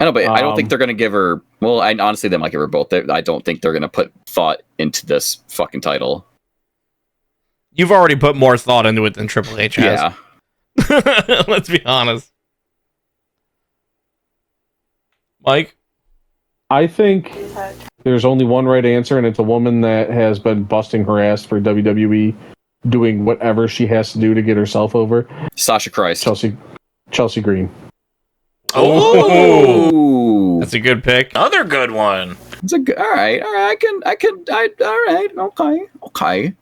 S2: I know, but I don't think they're going to give her. Well, honestly, they might give her both. I don't think they're going to put thought into this fucking title.
S1: You've already put more thought into it than Triple H has.
S2: Yeah.
S1: Let's be honest. Mike?
S4: I think there's only one right answer, and it's a woman that has been busting her ass for WWE, doing whatever she has to do to get herself over.
S2: Sasha Christ.
S4: Chelsea Green.
S3: Oh,
S1: that's a good pick.
S3: Another good one.
S2: It's a good. All right. All right. Okay.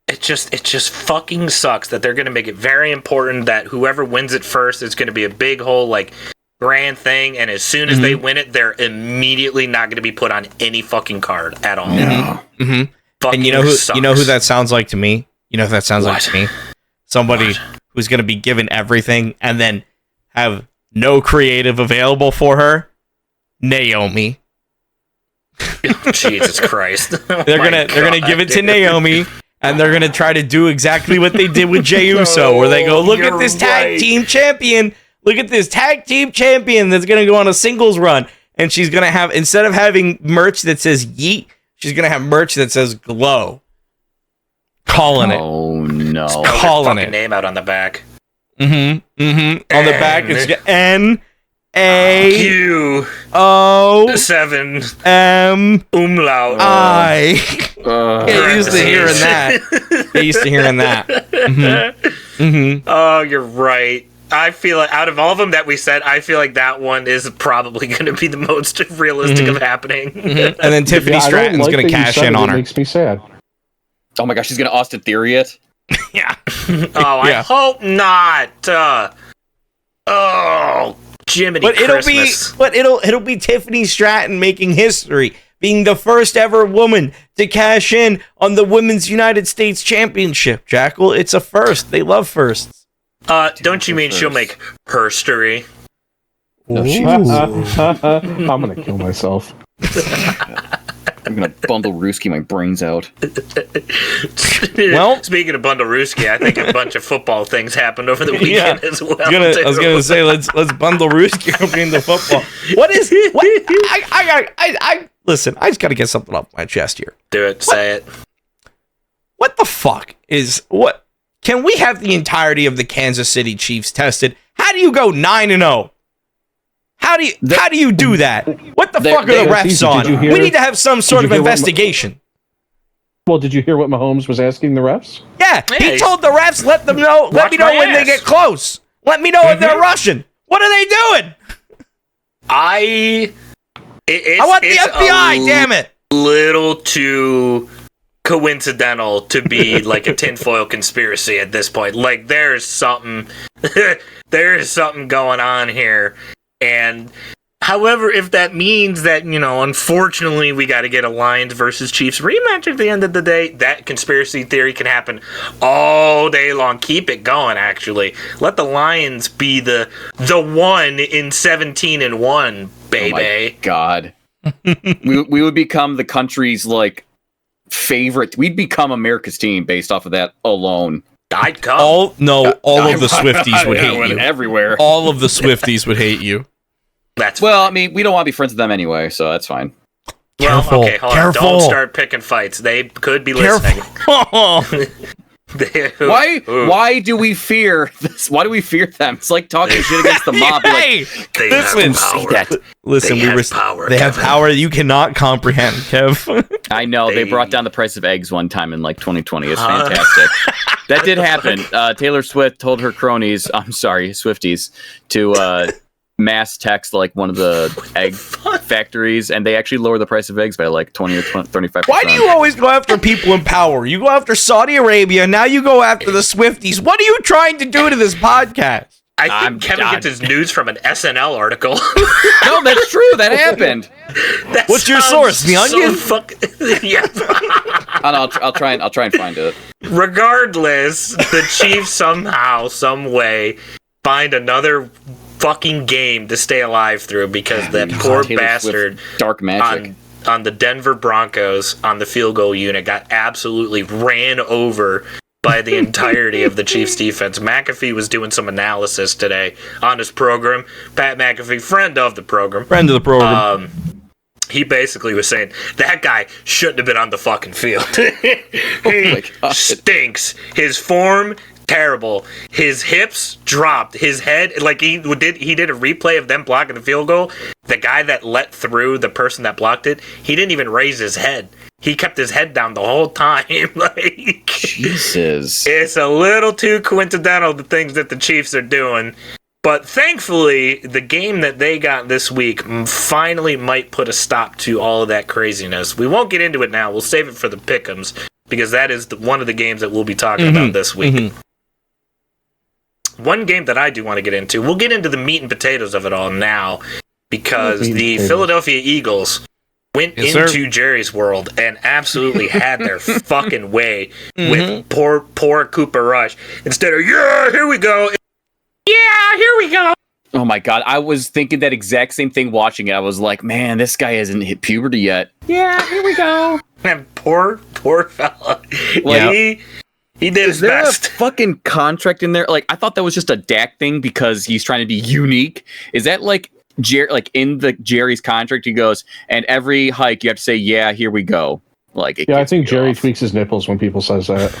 S3: It just fucking sucks that they're going to make it very important that whoever wins it first is going to be a big whole like grand thing, and as soon as they win it, they're immediately not going to be put on any fucking card at all.
S1: And you know who that sounds like to me? You know who that sounds like to me? Somebody who's going to be given everything and then have no creative available for her. Naomi.
S3: Jesus Christ.
S1: They're gonna give it to Naomi, and they're gonna try to do exactly what they did with Jey Uso, where they go, look at this tag team champion. Look at this tag team champion that's gonna go on a singles run, and she's gonna have, instead of having merch that says Yeet, she's gonna have merch that says Glow. Calling it.
S2: Oh no.
S3: Calling it. Name out on the back.
S1: On the back, it's N-A-U-O
S3: 7
S1: M
S3: umlaut
S1: I. Get used to hearing that.
S3: Oh, you're right. I feel like out of all of them that we said, I feel like that one is probably going to be the most realistic of happening.
S1: And then Tiffany Stratton's going to cash in on her.
S4: It makes me sad.
S2: Oh my gosh, she's going to Austin Theory it?
S1: Yeah.
S3: I hope not. Jiminy Christmas.
S1: It'll be Tiffany Stratton making history, being the first ever woman to cash in on the Women's United States Championship. Jackal, it's a first. They love firsts.
S3: Don't you mean she'll make herstory?
S2: No,
S4: I'm gonna kill myself.
S2: I'm gonna bundle Ruski my brains out.
S1: Well,
S3: speaking of bundle Ruski, I think a bunch of football things happened over the weekend as well.
S1: I was gonna say let's bundle Ruski over into football. Listen, I just gotta get something off my chest here.
S3: Do it. Say it.
S1: What the fuck is what? Can we have the entirety of the Kansas City Chiefs tested? How do you go 9-0? How do you do that? What the fuck are the refs on? We need to have some sort of investigation.
S4: Well, did you hear what Mahomes was asking the refs?
S1: Yeah, he told the refs, let me know when they get close. Let me know if they're rushing. What are they doing? I want the FBI, damn it!
S3: Little too coincidental to be like a tinfoil conspiracy at this point. Like, there's something going on here. And however, if that means that, unfortunately we got to get a Lions versus Chiefs rematch at the end of the day, that conspiracy theory can happen all day long. Keep it going, actually. Let the Lions be the one in 17-1, baby.
S2: Oh my God. we would become the country's, favorite. We'd become America's team based off of that alone.
S3: I'd come.
S1: All of the Swifties would hate you.
S2: Everywhere.
S1: All of the Swifties would hate you.
S2: Well, I mean, we don't want to be friends with them anyway, so that's fine.
S1: Careful.
S3: Well, okay, hold on. Don't start picking fights. They could be listening.
S2: Why do we fear this? Why do we fear them? It's like talking shit against the mob.
S1: Hey, listen,
S3: Listen,
S1: they have power. They have power you cannot comprehend, Kev.
S2: I know they brought down the price of eggs one time in 2020. It's fantastic. That did happen. Taylor Swift told her cronies, I'm sorry, Swifties, to mass text one of the egg factories, and they actually lower the price of eggs by 20 or 35%.
S1: Why do you always go after people in power? You go after Saudi Arabia, now you go after the Swifties. What are you trying to do to this podcast?
S3: I think Kevin gets his news from an SNL article.
S2: No, that's true. That happened.
S1: What's your source? The Onion?
S3: Yeah.
S2: I'll try and find it.
S3: Regardless, the Chiefs somehow, some way, find another fucking game to stay alive through because that poor
S2: Taylor
S3: bastard
S2: Swift, dark magic
S3: on the Denver Broncos on the field goal unit got absolutely ran over by the entirety of the Chiefs defense. McAfee was doing some analysis today on his program. Pat McAfee, friend of the program. He basically was saying that guy shouldn't have been on the fucking field. He stinks. His form, terrible. His hips dropped. His head, he did a replay of them blocking the field goal. The guy that let through the person that blocked it, he didn't even raise his head. He kept his head down the whole time.
S2: Jesus.
S3: It's a little too coincidental, the things that the Chiefs are doing. But thankfully, the game that they got this week finally might put a stop to all of that craziness. We won't get into it now. We'll save it for the Pick Ems, because that is one of the games that we'll be talking about this week. One game that I do want to get into, we'll get into the meat and potatoes of it all now, because the Philadelphia Eagles went into Jerry's world and absolutely had their fucking way with poor Cooper Rush. Instead of, yeah, here we go. Yeah, here we go.
S2: Oh my God, I was thinking that exact same thing watching it. I was like, man, this guy hasn't hit puberty yet. Yeah, here we go.
S3: And poor fella. He did his best.
S2: Is there a fucking contract in there? I thought that was just a Dak thing because he's trying to be unique. Is that in the Jerry's contract? He goes, and every hike you have to say, yeah, here we go.
S4: I think Jerry tweaks his nipples when people says that.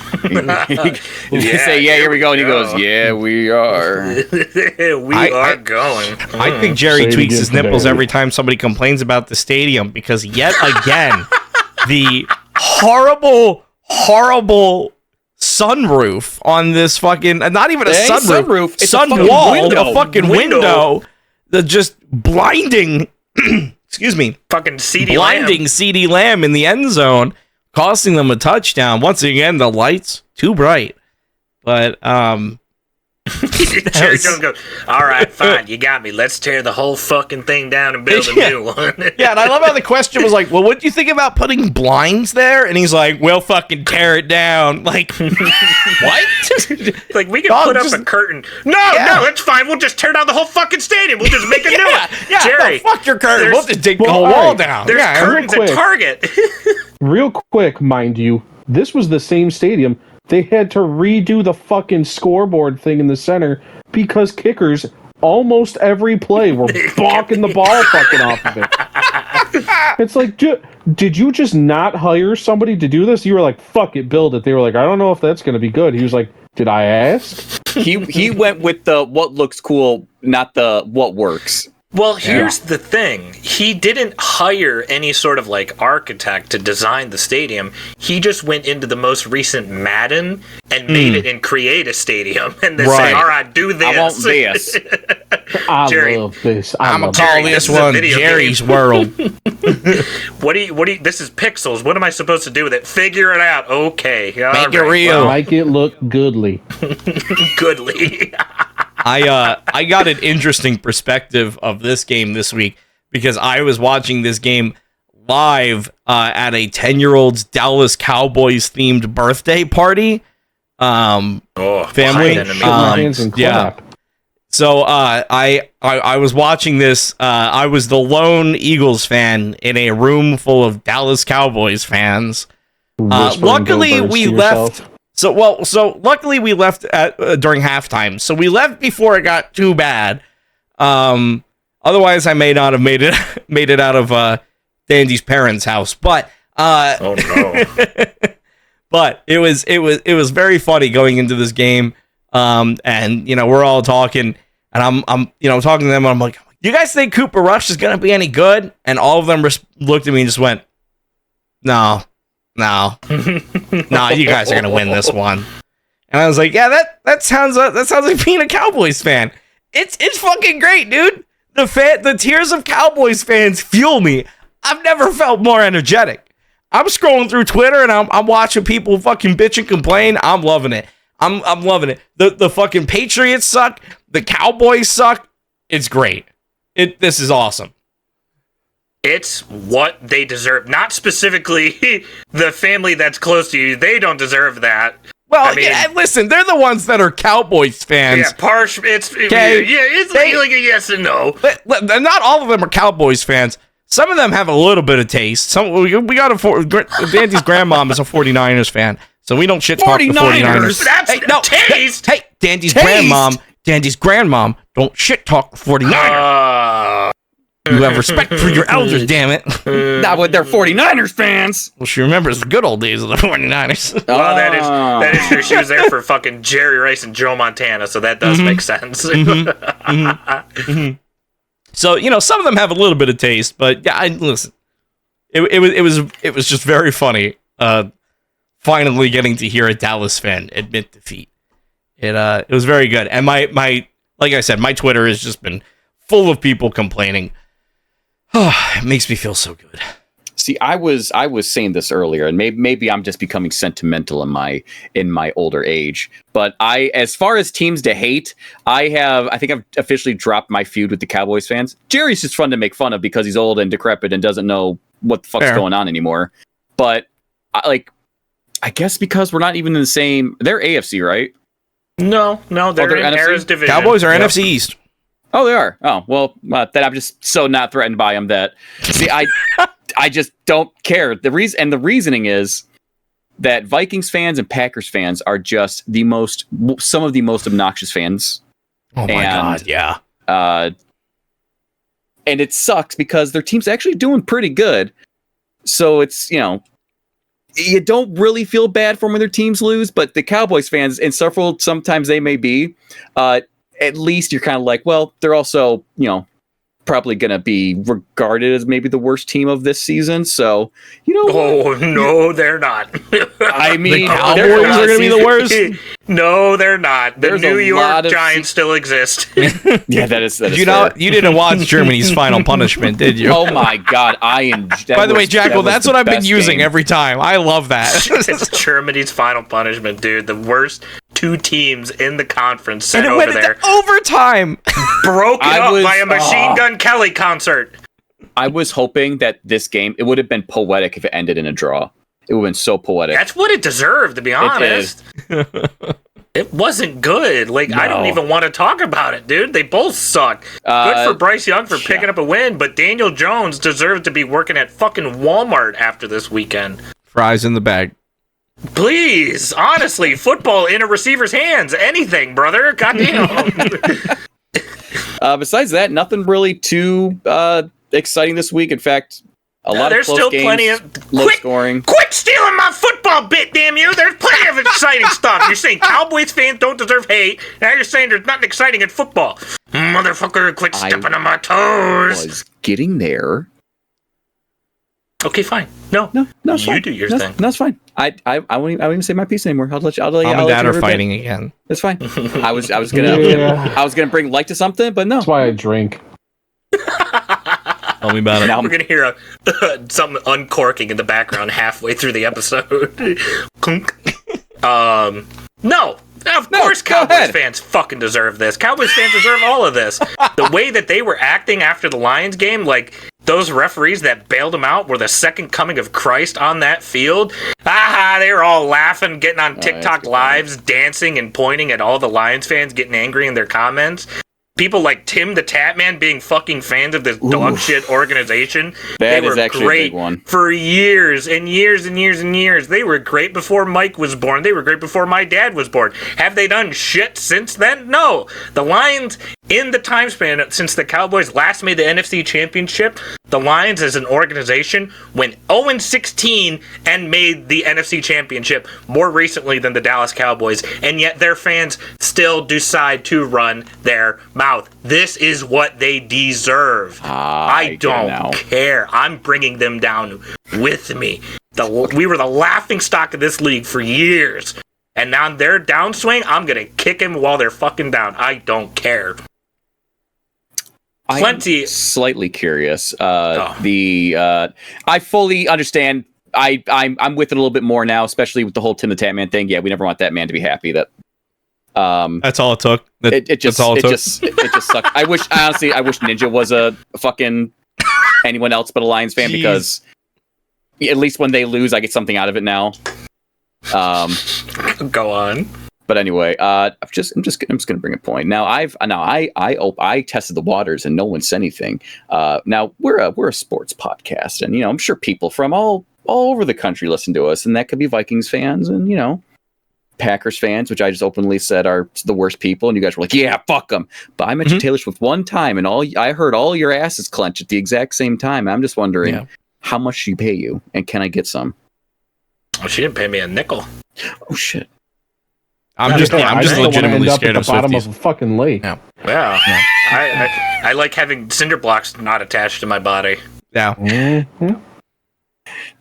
S2: You say, yeah, here we go, and he goes, yeah, we are.
S3: we are going.
S1: I think Jerry tweaks his nipples every time somebody complains about the stadium, because yet again, the horrible sunroof on this fucking, not even a sunroof,
S2: it's
S1: sun wall, a fucking window, the just blinding excuse me,
S3: fucking
S1: blinding CeeDee Lamb in the end zone, costing them a touchdown. Once again, the lights too bright. But
S3: Jerry Jones goes, all right, fine, you got me. Let's tear the whole fucking thing down and build a new one.
S1: Yeah, and I love how the question was well, what do you think about putting blinds there? And he's like, well, fucking tear it down. What?
S3: We can put up a curtain. No, it's fine. We'll just tear down the whole fucking stadium. We'll just make a new one.
S1: Yeah,
S3: Jerry,
S1: fuck your curtain. We'll just take the whole wall down.
S3: There's curtains at Target.
S4: Real quick, mind you, this was the same stadium. They had to redo the fucking scoreboard thing in the center because kickers almost every play were bonking the ball fucking off of it. It's like, did you just not hire somebody to do this? You were like, fuck it, build it. They were like, I don't know if that's going to be good. He was like, did I ask?
S2: He went with the what looks cool, not the what works.
S3: Well, here's the thing. He didn't hire any sort of architect to design the stadium. He just went into the most recent Madden and made it and create a stadium. And they say, all right, do this.
S2: I want this.
S4: I
S3: Jerry,
S4: love this.
S1: I'm gonna call
S3: Jerry,
S1: this
S3: this is a
S1: one
S3: video
S1: Jerry's
S3: game.
S1: World.
S3: What do you, this is pixels. What am I supposed to do with it? Figure it out. Okay.
S1: Make it real.
S4: Make it look goodly.
S3: Goodly.
S1: I got an interesting perspective of this game this week because I was watching this game live at a 10-year-old's Dallas Cowboys themed birthday party. Family.
S4: My hands and clap.
S1: Yeah. So I was watching this. I was the lone Eagles fan in a room full of Dallas Cowboys fans. Luckily, we left. So luckily we left during halftime. So we left before it got too bad. Otherwise, I may not have made it out of Dandy's parents' house. But
S3: Oh no.
S1: but it was very funny going into this game. And we're all talking, and I'm talking to them. And I'm like, "You guys think Cooper Rush is gonna be any good?" And all of them looked at me and just went, "No, no, you guys are gonna win this one." And I was like, "Yeah, that sounds like being a Cowboys fan. It's fucking great, dude. The tears of Cowboys fans fuel me. I've never felt more energetic. I'm scrolling through Twitter and I'm watching people fucking bitch and complain. I'm loving it. I'm loving it. The fucking Patriots suck. The Cowboys suck. It's great. This is awesome.
S3: It's what they deserve. Not specifically the family that's close to you. They don't deserve that.
S1: Well, I mean, listen, they're the ones that are Cowboys fans.
S3: Yeah, it's like a yes and no.
S1: Not all of them are Cowboys fans. Some of them have a little bit of taste. We got Dandy's grandmom is a 49ers fan, so we don't shit talk the 49ers.
S3: That's taste.
S1: Hey, Dandy's grandmom don't shit talk the 49ers. You have respect for your elders, damn it.
S2: Not with their 49ers fans.
S1: Well, she remembers the good old days of the 49ers.
S3: Well, that is true. She was there for fucking Jerry Rice and Joe Montana, so that does make sense.
S1: So, some of them have a little bit of taste, but yeah, listen. It was just very funny. Finally getting to hear a Dallas fan admit defeat. It was very good. And my like I said, my Twitter has just been full of people complaining. It makes me feel so good.
S2: See, I was saying this earlier, and maybe I'm just becoming sentimental in my older age. But as far as teams to hate, I think I've officially dropped my feud with the Cowboys fans. Jerry's just fun to make fun of because he's old and decrepit and doesn't know what the fuck's going on anymore. But I guess because we're not even in the same. They're AFC, right?
S3: No, they're in
S2: NFC?
S3: Harris division.
S1: Cowboys are NFC East.
S2: Oh, they are. Oh, well, then I'm just so not threatened by them that see, I just don't care. The reasoning is that Vikings fans and Packers fans are just some of the most obnoxious fans.
S1: Oh my God, yeah.
S2: And it sucks because their team's actually doing pretty good. So it's, you don't really feel bad for when their teams lose, but the Cowboys fans, and sometimes they may be, at least you're kind of like, well, they're also, probably going to be regarded as maybe the worst team of this season. So,
S3: Oh, no, they're not.
S2: I mean,
S1: the Cowboys are going to be the worst.
S3: No, they're not. The
S2: There's
S3: New
S2: a
S3: York
S2: lot of
S3: Giants still exist.
S2: Yeah, that is
S1: you
S2: fair.
S1: You didn't watch Germany's Final Punishment, did you?
S2: Oh my God,
S1: By the way, Jackal, that's what I've been using every time. I love that.
S3: It's Germany's Final Punishment, dude. The worst two teams in the conference sent
S1: and it
S3: over
S1: went
S3: there.
S1: into overtime.
S3: Broke it up by a Machine Gun Kelly concert.
S2: I was hoping that this game, it would have been poetic if it ended in a draw. It would have been so poetic.
S3: That's what it deserved, to be honest. It wasn't good. I don't even want to talk about it, dude. They both suck. Good for Bryce Young for picking up a win, but Daniel Jones deserved to be working at fucking Walmart after this weekend.
S1: Fries in the bag.
S3: Please, honestly, football in a receiver's hands. Anything, brother. Goddamn.
S2: Besides that, nothing really too exciting this week. In fact, a lot of close
S3: still
S2: games,
S3: plenty of
S2: low scoring.
S3: Quit stealing my football bit, damn you! There's plenty of exciting stuff. You're saying Cowboys fans don't deserve hate. Now you're saying there's nothing exciting in football. Motherfucker, quit stepping on my toes.
S2: Was getting there.
S3: Okay, fine. No,
S2: it's
S3: you
S2: fine.
S3: do your
S2: No,
S3: thing.
S2: No, it's fine. I won't even say my piece anymore. I'll let you.
S1: Mom and Dad are fighting again.
S2: It's fine. I was gonna bring light to something, but no.
S4: That's why I drink.
S1: Tell me about it.
S3: Now we're gonna hear something uncorking in the background halfway through the episode. Clunk. No. Of course Cowboys fans fucking deserve this. Cowboys fans deserve all of this. The way that they were acting after the Lions game, like those referees that bailed them out were the second coming of Christ on that field. They were all laughing, getting on TikTok lives, dancing and pointing at all the Lions fans, getting angry in their comments. People like Tim the Tatman being fucking fans of this dog shit organization.
S2: That
S3: they
S2: is
S3: were
S2: actually
S3: great
S2: a big one.
S3: for years and years and years and years. They were great before Mike was born. They were great before my dad was born. Have they done shit since then? No. The Lions, in the time span since the Cowboys last made the NFC Championship, the Lions as an organization went 0-16 and made the NFC Championship more recently than the Dallas Cowboys, and yet their fans still decide to run their mouth. This is what they deserve. I don't care. I'm bringing them down with me. We were the laughing stock of this league for years, and now their downswing, I'm going to kick them while they're fucking down. I don't care.
S2: I'm slightly curious. I fully understand. I'm with it a little bit more now, especially with the whole Tim the Tatman thing. Yeah, we never want that man to be happy.
S1: That's all it took.
S2: It just sucked. I wish Ninja was a fucking anyone else but a Lions fan, because at least when they lose, I get something out of it now.
S3: Go on.
S2: But anyway, I'm just gonna bring a point. Now I tested the waters and no one said anything. Now we're a sports podcast, and I'm sure people from all over the country listen to us, and that could be Vikings fans and Packers fans, which I just openly said are the worst people, and you guys were like, yeah, fuck them. But I mentioned Taylor Swift one time, and I heard all your asses clench at the exact same time. I'm just wondering how much she pay you, and can I get some?
S3: Oh, she didn't pay me a nickel.
S2: Oh shit.
S1: I'm just legitimately scared of
S4: the bottom
S1: Swifties.
S4: of a fucking lake.
S3: Yeah. I like having cinder blocks not attached to my body.
S1: Yeah.
S4: Mm-hmm.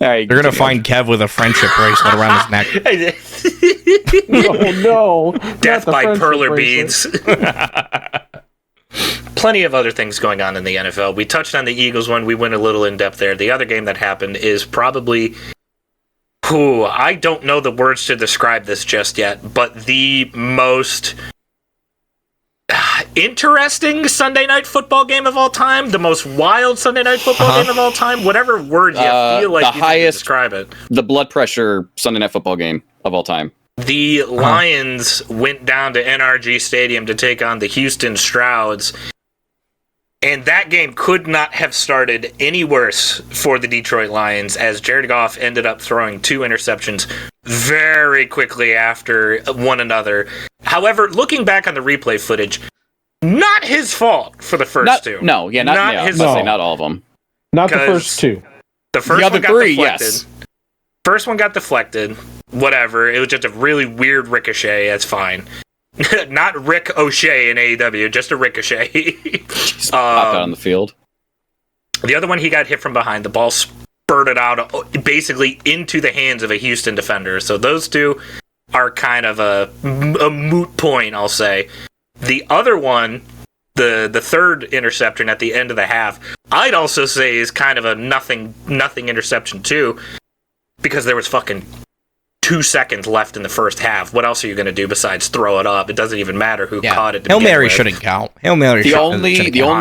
S2: Right,
S1: They're gonna find Kev with a friendship bracelet around his neck.
S4: No.
S3: Death by perler beads. Plenty of other things going on in the NFL. We touched on the Eagles one. We went a little in depth there. The other game that happened is probably... I don't know the words to describe this just yet, but the most interesting Sunday night football game of all time, the most wild Sunday night football game of all time, whatever word you feel like you can describe it.
S2: The blood pressure Sunday night football game of all time.
S3: The Lions went down to NRG Stadium to take on the Houston Strouds. And that game could not have started any worse for the Detroit Lions, as Jared Goff ended up throwing 2 interceptions very quickly after one another. However, looking back on the replay footage, not his fault for the first 2.
S2: No, yeah, not his fault. Not all of them.
S4: Not the first 2.
S3: The first
S2: other
S3: one got
S2: 3,
S3: deflected.
S2: yes.
S3: First one got deflected. Whatever. It was just a really weird ricochet. That's fine. Not Rick O'Shea in AEW, just a ricochet.
S2: Popped out on the field.
S3: The other one, he got hit from behind. The ball spurted out basically into the hands of a Houston defender. So those 2 are kind of a moot point, I'll say. The other one, the third interception at the end of the half, I'd also say is kind of a nothing interception too, because there was fucking 2 seconds left in the first half. What else are you going to do besides throw it up? It doesn't even matter who caught it.
S1: Hail Mary shouldn't count. Hail Mary.
S2: The only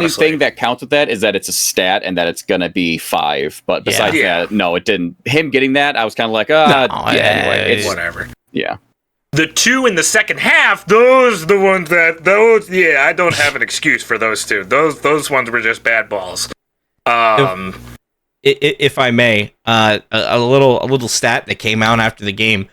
S2: thing that counts with that is that it's a stat and that it's going to be 5. But besides that, no, it didn't. Him getting that, I was kind of like, anyway, it's
S3: whatever.
S2: Yeah.
S3: The 2 in the second half, I don't have an excuse for those 2. Those ones were just bad balls.
S1: If I may, a little stat that came out after the game.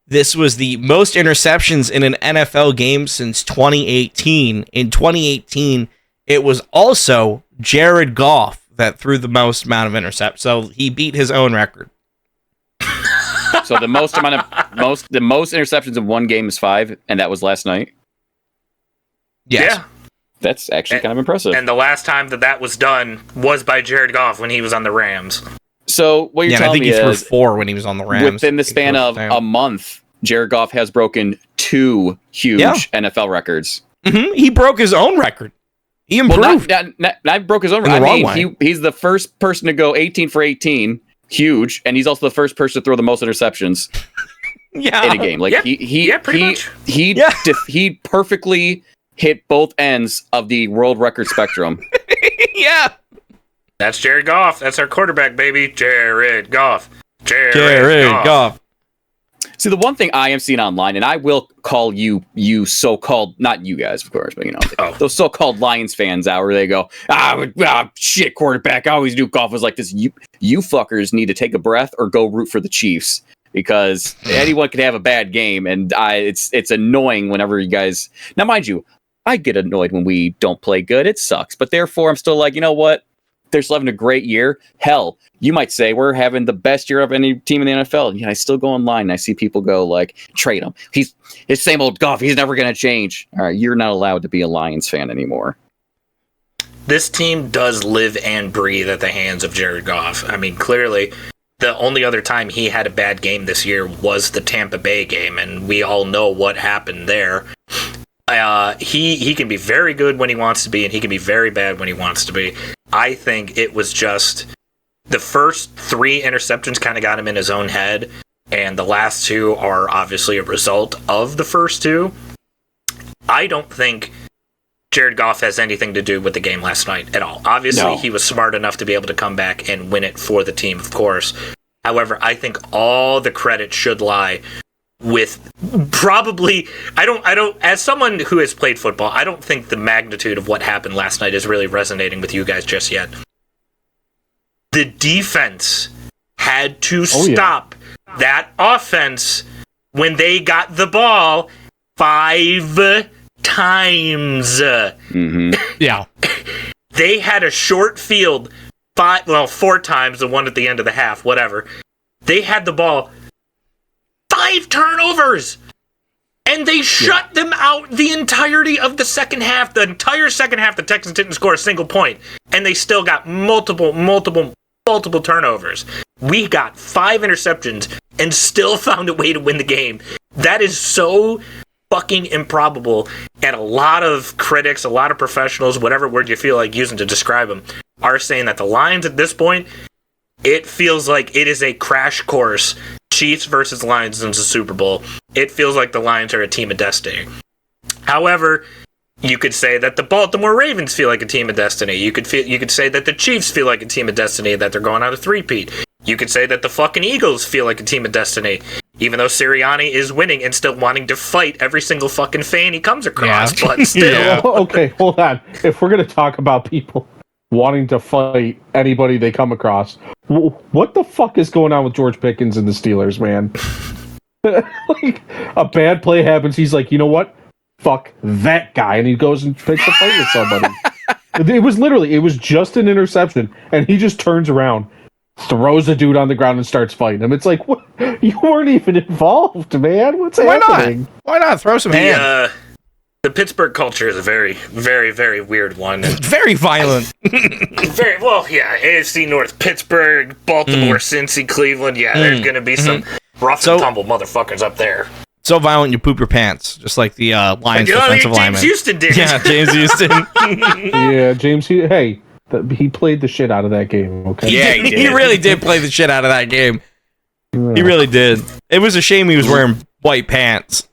S1: This was the most interceptions in an NFL game since 2018. In 2018, it was also Jared Goff that threw the most amount of interceptions. So he beat his own record.
S2: So the most interceptions in one game is 5, and that was last night.
S1: Yes.
S3: Yeah.
S2: That's actually kind of impressive.
S3: And the last time that was done was by Jared Goff when he was on the Rams.
S2: So what you're
S1: I
S2: telling
S1: think
S2: me
S1: he threw
S2: is
S1: 4 when he was on the Rams.
S2: within the span of a month, Jared Goff has broken 2 huge NFL records.
S1: Mm-hmm. He broke his own record. He improved.
S2: Well, not broke his own record. I mean, he's the first person to go 18 for 18, huge, and he's also the first person to throw the most interceptions in a game. Like he perfectly hit both ends of the world record spectrum.
S1: Yeah.
S3: That's Jared Goff. That's our quarterback, baby. Jared Goff.
S1: Jared Goff.
S2: See, the one thing I am seeing online, and I will call you so-called, not you guys, of course, but those so-called Lions fans out where they go, shit, quarterback. I always knew Goff was like this. You fuckers need to take a breath or go root for the Chiefs, because anyone could have a bad game, and it's annoying whenever you guys. Now, mind you, I get annoyed when we don't play good. It sucks, but therefore I'm still like, you know what? They're still having a great year. Hell, you might say we're having the best year of any team in the NFL. And I still go online and I see people go like, trade him. He's his same old Goff. He's never going to change. All right, you're not allowed to be a Lions fan anymore.
S3: This team does live and breathe at the hands of Jared Goff. I mean, clearly, the only other time he had a bad game this year was the Tampa Bay game, and we all know what happened there. He can be very good when he wants to be, and he can be very bad when he wants to be. I think it was just the first 3 interceptions kind of got him in his own head, and the last 2 are obviously a result of the first 2. I don't think Jared Goff has anything to do with the game last night at all. Obviously, He was smart enough to be able to come back and win it for the team, of course. However, I think all the credit should lie with probably I don't as someone who has played football, I don't think the magnitude of what happened last night is really resonating with you guys just yet. The defense had to stop that offense when they got the ball 5 times.
S2: Mm-hmm.
S1: Yeah.
S3: They had a short field 4 times, the one at the end of the half, whatever. They had the ball 5 turnovers, and they shut them out the entirety of the second half. The entire second half, the Texans didn't score a single point, and they still got multiple turnovers. We got 5 interceptions and still found a way to win the game. That is so fucking improbable, and a lot of critics, a lot of professionals, whatever word you feel like using to describe them, are saying that the Lions at this point, it feels like it is a crash course. Chiefs versus Lions in the Super Bowl. It feels like the Lions are a team of destiny. However, you could say that the Baltimore Ravens feel like a team of destiny. You could say that the Chiefs feel like a team of destiny, that they're going on a 3-peat. You could say that the fucking Eagles feel like a team of destiny, even though Sirianni is winning and still wanting to fight every single fucking fan he comes across. But still.
S4: Okay, hold on. If we're going to talk about people wanting to fight anybody they come across, what the fuck is going on with George Pickens and the Steelers, man? Like, a bad play happens, he's like, you know what? Fuck that guy, and he goes and picks a fight with somebody. It was just an interception, and he just turns around, throws a dude on the ground, and starts fighting him. It's like, what? You weren't even involved, man. What's happening?
S1: Why not? Throw some hands.
S3: The Pittsburgh culture is a very, very, very weird one.
S1: Very violent.
S3: Very well, yeah. AFC North, Pittsburgh, Baltimore, Cincy, Cleveland. Yeah, there's going to be some rough and tumble motherfuckers up there.
S1: So violent you poop your pants, just like the Lions defensive lineman.
S3: James Houston did.
S1: Yeah, James Houston.
S4: Yeah, James. Hey, he played the shit out of that game. Okay.
S1: Yeah, he really did play the shit out of that game. He really did. It was a shame he was wearing white pants.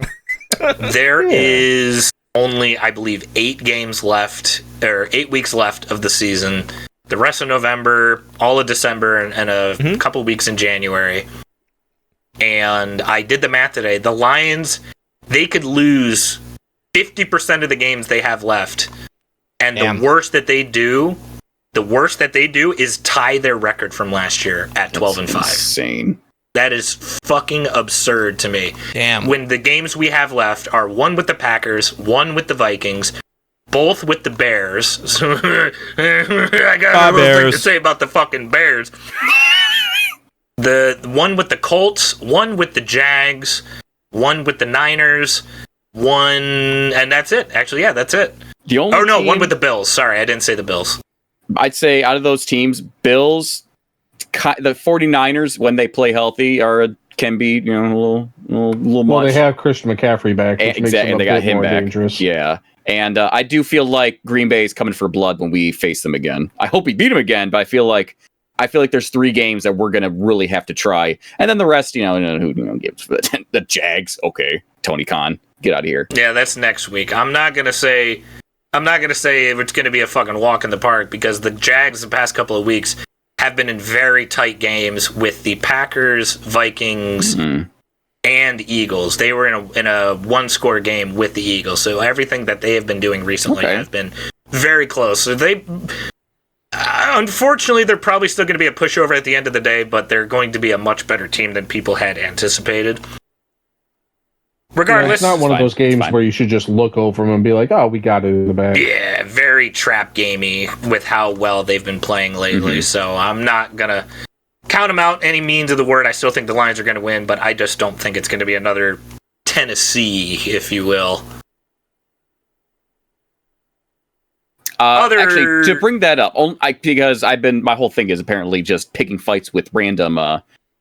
S3: There is only, I believe, 8 games left, or 8 weeks left of the season. The rest of November, all of December, and a couple weeks in January. And I did the math today. The Lions, they could lose 50% of the games they have left. And the worst that they do is tie their record from last year at 12-5.
S2: Insane.
S3: That is fucking absurd to me.
S1: Damn.
S3: When the games we have left are one with the Packers, one with the Vikings, both with the Bears. I got a little thing to say about the fucking Bears. The one with the Colts, one with the Jags, one with the Niners, one, and that's it. Actually, yeah, that's it.
S2: One
S3: with the Bills. Sorry, I didn't say the Bills.
S2: I'd say out of those teams, Bills, the 49ers, when they play healthy, can be, a little much.
S4: Well, they have Christian McCaffrey back, which makes them a bit more dangerous.
S2: Yeah. And I do feel like Green Bay is coming for blood when we face them again. I hope we beat them again, but I feel like there's 3 games that we're gonna really have to try, and then the rest, who gives the Jags? Okay, Tony Khan, get out of here.
S3: Yeah, that's next week. I'm not gonna say if it's gonna be a fucking walk in the park, because the Jags the past couple of weeks have been in very tight games with the Packers, Vikings, and Eagles. They were in a 1-score game with the Eagles, so everything that they have been doing recently has been very close. So they. Unfortunately, they're probably still going to be a pushover at the end of the day, but they're going to be a much better team than people had anticipated. Regardless,
S4: it's not one of those games where you should just look over them and be like, "Oh, we got it in the bag."
S3: Yeah, very trap gamey with how well they've been playing lately. So I'm not gonna count them out any means of the word. I still think the Lions are going to win, but I just don't think it's going to be another Tennessee, if you will.
S2: Actually, to bring that up, because my whole thing is apparently just picking fights with random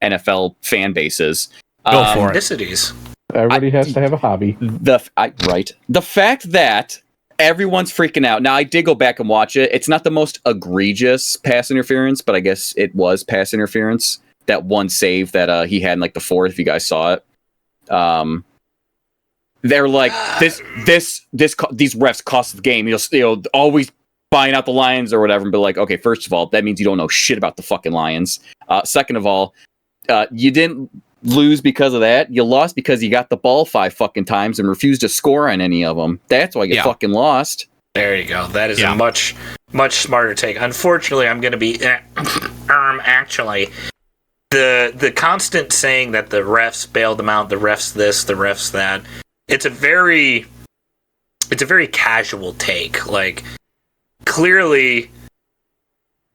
S2: NFL fan bases.
S1: Go for it.
S3: Ethnicities.
S4: Everybody has to have a hobby.
S2: The fact that everyone's freaking out. Now, I did go back and watch it. It's not the most egregious pass interference, but I guess it was pass interference. That one save that he had in like the 4th, if you guys saw it. They're like, these refs cost the game. Always buying out the Lions or whatever, and be like, okay, first of all, that means you don't know shit about the fucking Lions. Second of all, you didn't lose because of that. You lost because you got the ball 5 fucking times and refused to score on any of them. That's why you fucking lost.
S3: There you go. That is a much, much smarter take. Unfortunately, I'm going to be actually the constant saying that the refs bailed them out, the refs this, the refs that. It's a very casual take. Like, clearly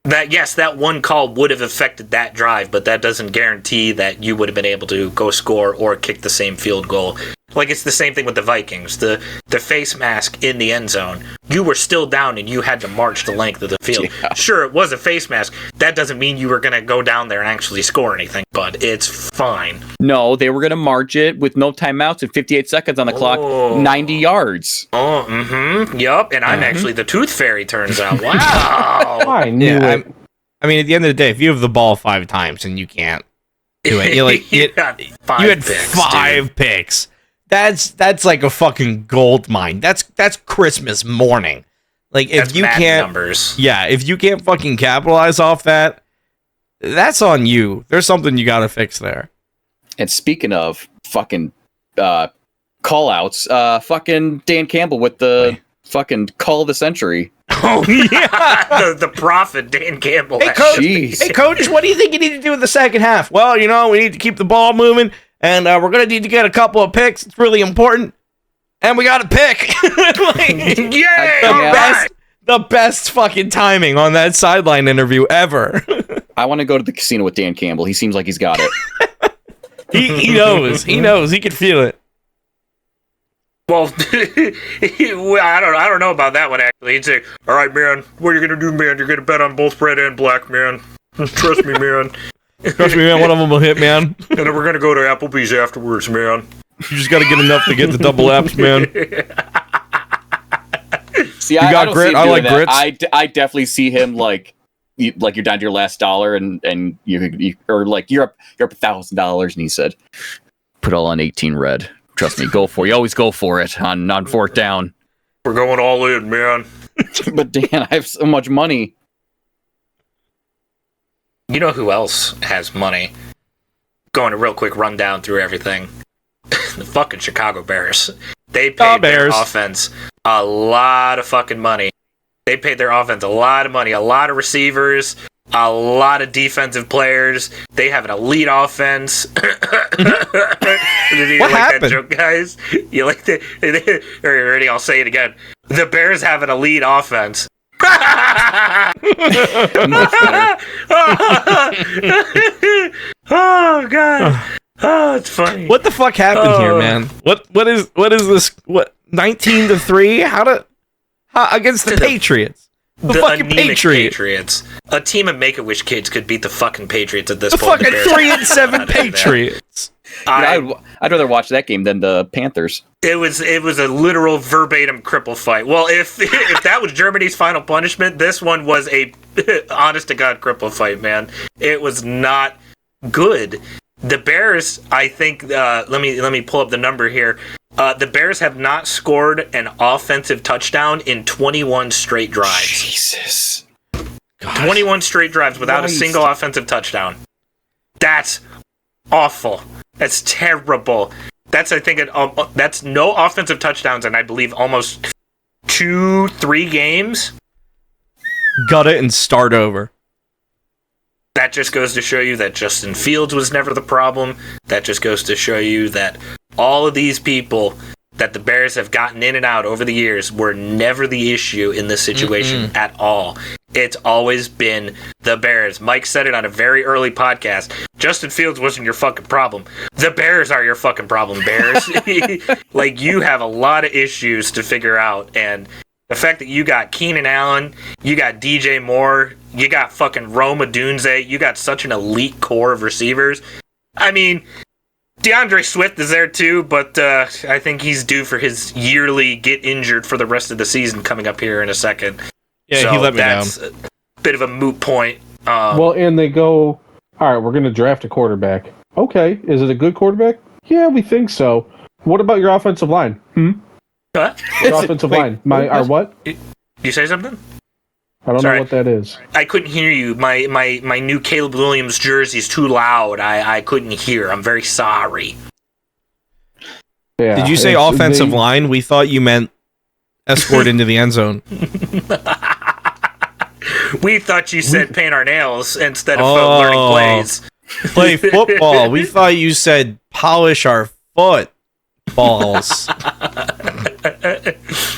S3: that one call would have affected that drive, but that doesn't guarantee that you would have been able to go score or kick the same field goal. Like, it's the same thing with the Vikings. The face mask in the end zone. You were still down and you had to march the length of the field. Yeah. Sure, it was a face mask. That doesn't mean you were going to go down there and actually score anything, but it's fine.
S2: No, they were going to march it with no timeouts and 58 seconds on the clock, 90 yards.
S3: Oh, yup, and I'm actually the Tooth Fairy, turns out. Wow.
S4: I knew it.
S1: I mean, at the end of the day, if you have the ball 5 times and you can't do it, you had 5 picks. That's like a fucking gold mine. That's Christmas morning. Like, if you can't numbers. Yeah, if you can't fucking capitalize off that, that's on you. There's something you got to fix there.
S2: And speaking of fucking call outs, fucking Dan Campbell with the fucking call of the century.
S3: Oh yeah, the prophet Dan Campbell.
S1: Hey coach, what do you think you need to do in the second half? Well, we need to keep the ball moving. And we're going to need to get a couple of picks. It's really important. And we got a pick. The best fucking timing on that sideline interview ever.
S2: I want to go to the casino with Dan Campbell. He seems like he's got it.
S1: He knows. He knows. He can feel it.
S3: Well, I don't know about that one, actually. He'd say, all right, man, what are you going to do, man? You're going to bet on both red and black, man. Trust me, man.
S1: Trust me, man, one of them will hit, man.
S3: And then we're going to go to Applebee's afterwards, man.
S1: You just got to get enough to get the double apps, man.
S2: See, I got grit. I like grits. I definitely see him like you're down to your last dollar, and you're up $1,000, and he said, "Put all on 18 red. Trust me, go for it. You always go for it on 4th down.
S3: We're going all in, man."
S2: But Dan, I have so much money.
S3: You know who else has money? Going a real quick rundown through everything. The fucking Chicago Bears. They paid their offense a lot of fucking money. They paid their offense a lot of money. A lot of receivers, a lot of defensive players. They have an elite offense. Did you
S1: what
S3: like
S1: happened?
S3: that joke, guys? You like that? Ready? I'll say it again. The Bears have an elite offense. Oh god. Oh, it's funny.
S1: What the fuck happened here, man? What is this? What 19-3? How against the Patriots? The fucking
S3: anemic
S1: Patriots.
S3: Patriots. A team of Make-A-Wish kids could beat the fucking Patriots at this
S1: The
S3: point.
S1: fucking 3-7 Patriots.
S2: I'd rather watch that game than the Panthers.
S3: It was a literal verbatim cripple fight. Well, if that was Germany's final punishment, this one was a honest to God cripple fight, man. It was not good. The Bears, I think. Let me pull up the number here. The Bears have not scored an offensive touchdown in 21 straight drives.
S2: Jesus.
S3: God. 21 straight drives without a single offensive touchdown. That's awful. That's terrible. That's, I think, that's no offensive touchdowns in, I believe, almost 2-3 games.
S1: Gut it and start over.
S3: That just goes to show you that Justin Fields was never the problem. That just goes to show you that all of these people that the Bears have gotten in and out over the years were never the issue in this situation at all. It's always been the Bears. Mike said it on a very early podcast. Justin Fields wasn't your fucking problem. The Bears are your fucking problem, Bears. Like, you have a lot of issues to figure out, and the fact that you got Keenan Allen, you got DJ Moore, you got fucking Rome Odunze, you got such an elite core of receivers. I mean, DeAndre Swift is there too, but I think he's due for his yearly get injured for the rest of the season coming up here in a second.
S1: Yeah,
S3: so
S1: he let me down.
S3: That's a bit of a moot point.
S4: Well, and they go, all right, we're going to draft a quarterback. Okay, is it a good quarterback? Yeah, we think so. What about your offensive line?
S3: What?
S4: Your offensive line. Our what?
S3: You say something?
S4: I don't
S3: Sorry.
S4: know what that is.
S3: I couldn't hear you. My new Caleb Williams jersey is too loud. I couldn't hear. I'm very sorry.
S4: Yeah,
S1: Did you say offensive line? We thought you meant escort into the end zone.
S3: We thought you said paint our nails instead of learning plays.
S1: Play football. We thought you said polish our foot balls.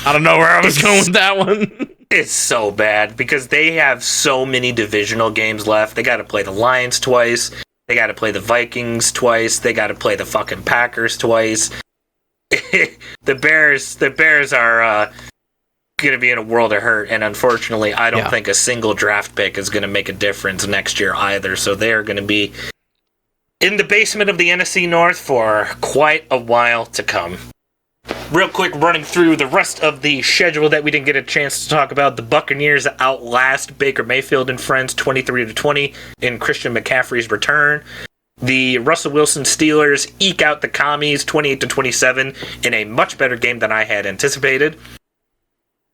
S1: I don't know where I was going with that one.
S3: It's so bad because they have so many divisional games left. They got to play the Lions twice. They got to play the Vikings twice. They got to play the fucking Packers twice. The Bears are going to be in a world of hurt, and unfortunately, I don't think a single draft pick is going to make a difference next year either. So they are going to be in the basement of the NFC North for quite a while to come. Real quick, running through the rest of the schedule that we didn't get a chance to talk about. The Buccaneers outlast Baker Mayfield and friends 23-20 in Christian McCaffrey's return. The Russell Wilson Steelers eke out the Commies 28-27 in a much better game than I had anticipated.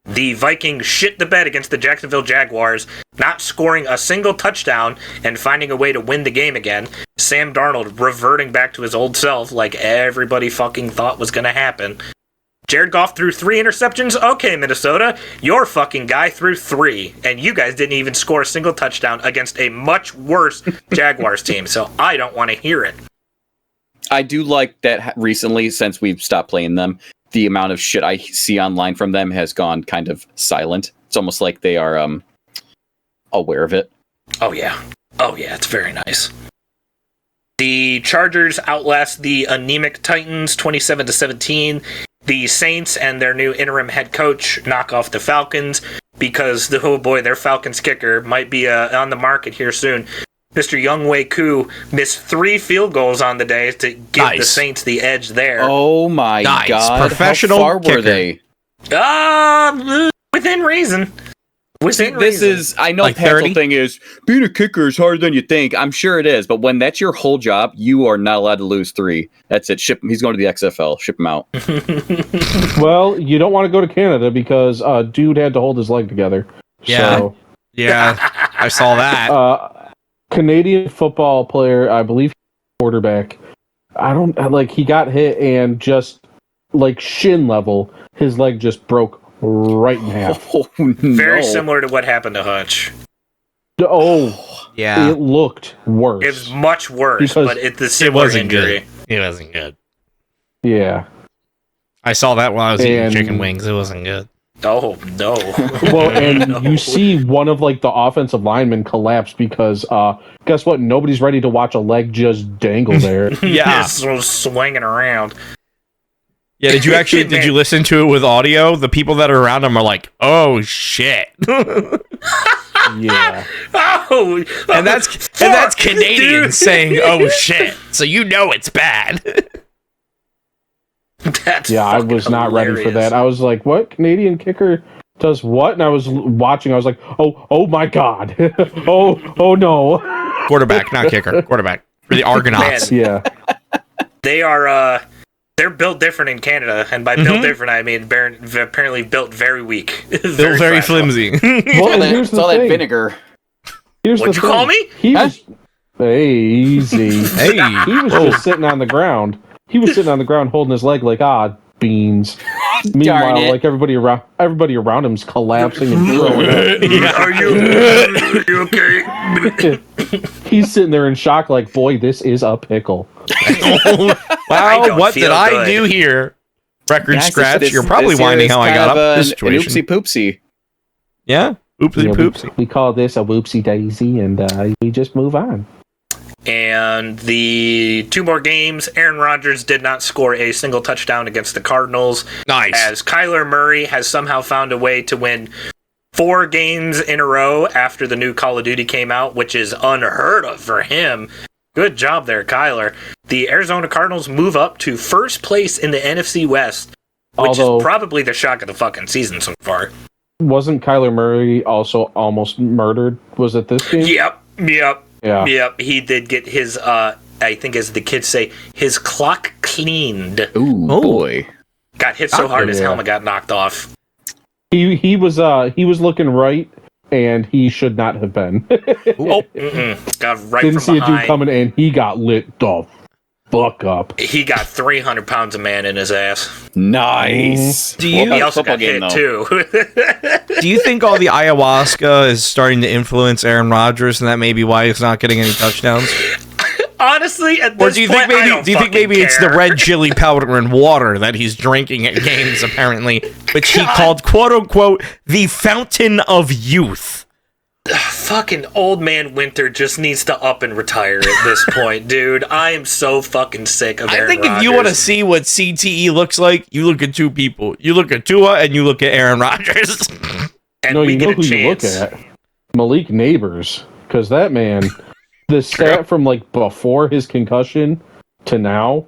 S3: The Vikings shit the bed against the Jacksonville Jaguars, not scoring a single touchdown and finding a way to win the game again. Sam Darnold reverting back to his old self like everybody fucking thought was going to happen. Jared Goff threw 3 interceptions. Okay, Minnesota, your fucking guy threw 3, and you guys didn't even score a single touchdown against a much worse Jaguars team, so I don't want to hear it.
S2: I do like that recently, since we've stopped playing them, the amount of shit I see online from them has gone kind of silent. It's almost like they are aware of it.
S3: Oh yeah, it's very nice. The Chargers outlast the anemic Titans 27-17. The Saints and their new interim head coach knock off the Falcons because, their Falcons kicker might be on the market here soon. Mr. Younghoe Koo missed 3 field goals on the day to give the Saints the edge there.
S2: Oh my God.
S1: Professional
S2: How far
S1: kicker.
S2: were they?
S3: Within reason.
S2: I know
S1: like
S2: the pencil
S1: 30?
S2: thing is, being a kicker is harder than you think. I'm sure it is, but when that's your whole job, you are not allowed to lose 3. That's it. He's going to the XFL. Ship him out.
S4: Well, you don't want to go to Canada because dude had to hold his leg together.
S1: Yeah.
S4: So,
S1: Yeah, I saw that.
S4: Canadian football player, I believe quarterback. He got hit and just like shin level, his leg just broke right in half.
S2: Oh, no.
S3: Very similar to what happened to Hutch.
S4: Oh,
S1: Yeah.
S4: it looked worse.
S3: It was much worse,
S4: Because
S3: but it's the
S1: It
S3: similar
S1: wasn't
S3: injury.
S1: good. It wasn't good.
S4: Yeah.
S1: I saw that while I was eating
S4: And-
S1: chicken wings. It wasn't good.
S3: Oh, no.
S4: Well, and
S3: No.
S4: you see one of like the offensive linemen collapse because guess what? Nobody's ready to watch a leg just dangle there.
S1: Yeah.
S3: Just swinging around.
S1: Yeah, did you listen to it with audio? The people that are around him are like, "Oh shit."
S4: Yeah.
S3: Oh,
S1: and that's Canadians saying, "Oh shit." So you know it's bad.
S4: I was not ready for that. I was like, "What? Canadian kicker does what?" And I was watching. I was like, "Oh my god! oh no!"
S1: Quarterback, not kicker. Quarterback for the Argonauts.
S3: Man,
S4: Yeah,
S3: they are. They're built different in Canada, and by built different, I mean apparently built very weak,
S1: very flimsy.
S4: Well, here's the thing.
S2: That vinegar.
S3: What'd you call me?
S4: He was easy.
S1: Hey,
S4: he was just sitting on the ground. He was sitting on the ground holding his leg like, beans. Meanwhile, like everybody around him's collapsing and throwing up.
S3: Are you okay?
S4: He's sitting there in shock like, boy, this is a pickle.
S1: Wow, what did I do here? Record scratch. You're probably whining how I got up this situation.
S2: Oopsie poopsie.
S1: Yeah, oopsie poopsie.
S4: We call this a whoopsie daisy, and we just move on.
S3: And the 2 more games, Aaron Rodgers did not score a single touchdown against the Cardinals.
S1: Nice.
S3: As Kyler Murray has somehow found a way to win 4 games in a row after the new Call of Duty came out, which is unheard of for him. Good job there, Kyler. The Arizona Cardinals move up to first place in the NFC West, which is probably the shock of the fucking season so far.
S4: Wasn't Kyler Murray also almost murdered? Was it this game?
S3: Yep. He did get his, I think as the kids say, his clock cleaned.
S2: Ooh, boy.
S3: Got hit so hard his helmet got knocked off.
S4: He was looking right, and he should not have been.
S3: Got right
S4: Didn't
S3: from
S4: see
S3: behind.
S4: a dude coming, and he got lit the fuck up.
S3: He got 300 pounds of man in his ass.
S2: Nice.
S3: He also got hit, too.
S1: Do you think all the ayahuasca is starting to influence Aaron Rodgers, and that may be why he's not getting any touchdowns?
S3: Honestly, at this
S1: do you
S3: point,
S1: think maybe it's the red chili powder and water that he's drinking at games, apparently, which he called, quote unquote, the fountain of youth?
S3: Fucking old man Winter just needs to up and retire at this point, dude. I am so fucking sick of Aaron
S1: I think
S3: Rodgers.
S1: if you want to see what CTE looks like, you look at 2 people. You look at Tua and you look at Aaron Rodgers.
S3: And
S4: no,
S3: we
S4: you
S3: get
S4: know
S3: a
S4: who
S3: chance.
S4: you look at? Malik Neighbors. Because that man, the stat from like before his concussion to now,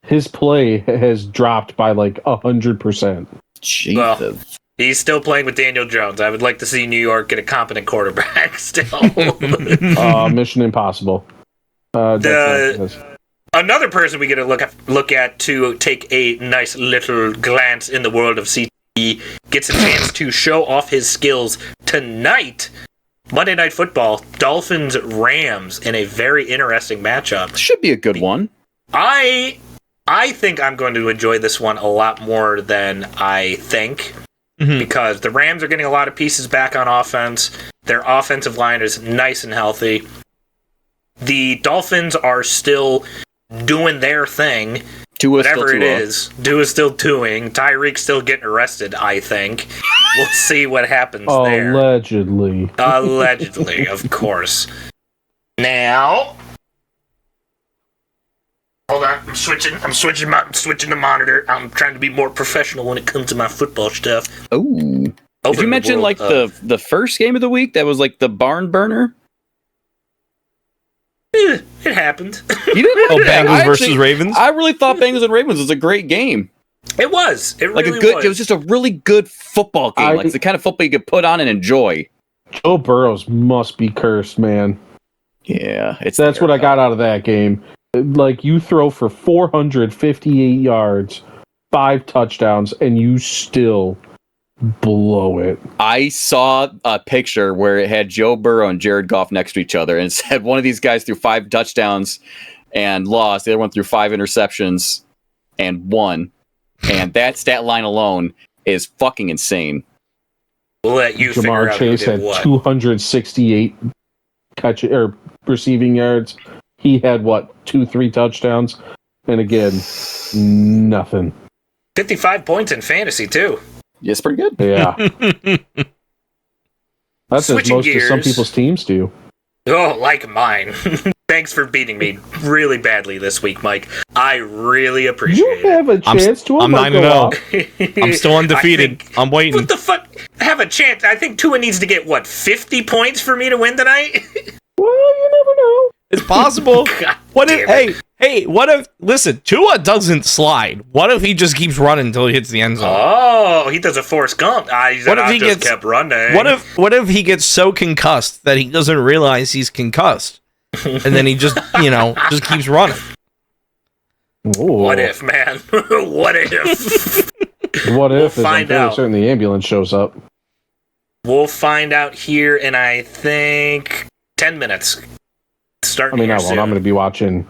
S4: his play has dropped by like 100%.
S2: Jesus.
S3: Well, he's still playing with Daniel Jones. I would like to see New York get a competent quarterback still.
S4: Mission impossible.
S3: Another person we get to look at to take a nice little glance in the world of CTE gets a chance to show off his skills tonight. Monday Night Football, Dolphins-Rams in a very interesting matchup.
S2: Should be a good one.
S3: I think I'm going to enjoy this one a lot more than I think. Because the Rams are getting a lot of pieces back on offense. Their offensive line is nice and healthy. The Dolphins are still doing their thing. Whatever it is. Dua's still doing. Tyreek's still getting arrested, I think. We'll see what happens there.
S4: Allegedly.
S3: Allegedly, of course. Now... Hold on, I'm switching the monitor. I'm trying to be more professional when it comes to my football stuff.
S2: Oh, did you mention like the first game of the week that was like the barn burner?
S3: It happened.
S2: You didn't?
S1: Oh, Bengals versus Ravens.
S2: I really thought Bengals and Ravens was a great game.
S3: It was. It
S2: like
S3: really
S2: a good.
S3: was.
S2: It was just a really good football game. Like the kind of football you could put on and enjoy.
S4: Joe Burrows must be cursed, man.
S2: Yeah,
S4: that's what I got out of that game. Like, you throw for 458 yards, 5 touchdowns, and you still blow it.
S2: I saw a picture where it had Joe Burrow and Jared Goff next to each other, and it said one of these guys threw 5 touchdowns and lost. The other one threw 5 interceptions and won. And that stat line alone is fucking insane.
S3: We'll let you figure out
S4: Chase
S3: who did
S4: had
S3: what.
S4: 268 receiving yards. He had 2-3 touchdowns, and again, nothing.
S3: 55 points in fantasy too.
S2: Yeah, it's pretty good.
S4: Yeah, that's as
S3: Switching
S4: most of some
S3: gears.
S4: people's teams do.
S3: Oh, like mine. thanks for beating me really badly this week, Mike. I really appreciate it.
S4: You have a chance to.
S1: I'm 9-0. I'm still undefeated. I'm waiting.
S3: What the fuck? Have a chance. I think Tua needs to get, 50 points for me to win tonight?
S4: Well, you never know.
S1: It's possible.
S3: God
S1: What
S3: damn
S1: if? Hey, what if? Listen, Tua doesn't slide. What if he just keeps running until he hits the end zone?
S3: Oh, he does a Forrest Gump.
S1: What if he
S3: kept running?
S1: What if he gets so concussed that he doesn't realize he's concussed, and then he just just keeps running?
S4: Ooh.
S3: What if, man? What if?
S4: What if?
S3: We'll find out.
S4: Certain the ambulance shows up.
S3: We'll find out here in, I think, 10 minutes. Starting here soon.
S4: I'm going to be watching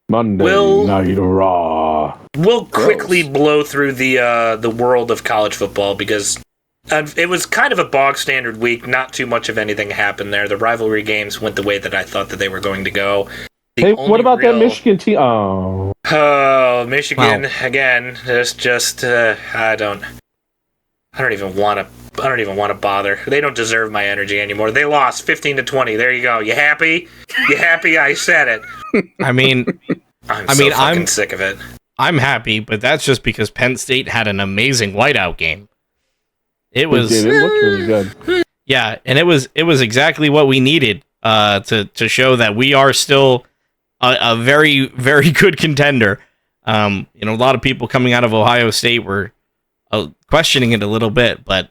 S4: Monday Night Raw.
S3: We'll quickly blow through the world of college football because it was kind of a bog standard week. Not too much of anything happened there. The rivalry games went the way that I thought that they were going to go.
S4: Hey, what about that Michigan team? Oh,
S3: Michigan again. Just I don't even want to bother. They don't deserve my energy anymore. They lost 15-20. There you go. You happy? You happy? I said it.
S1: I'm
S3: sick of it.
S1: I'm happy, but that's just because Penn State had an amazing whiteout game. It looked
S4: really good.
S1: Yeah, and it was exactly what we needed to show that we are still a very, very good contender. A lot of people coming out of Ohio State were questioning it a little bit, but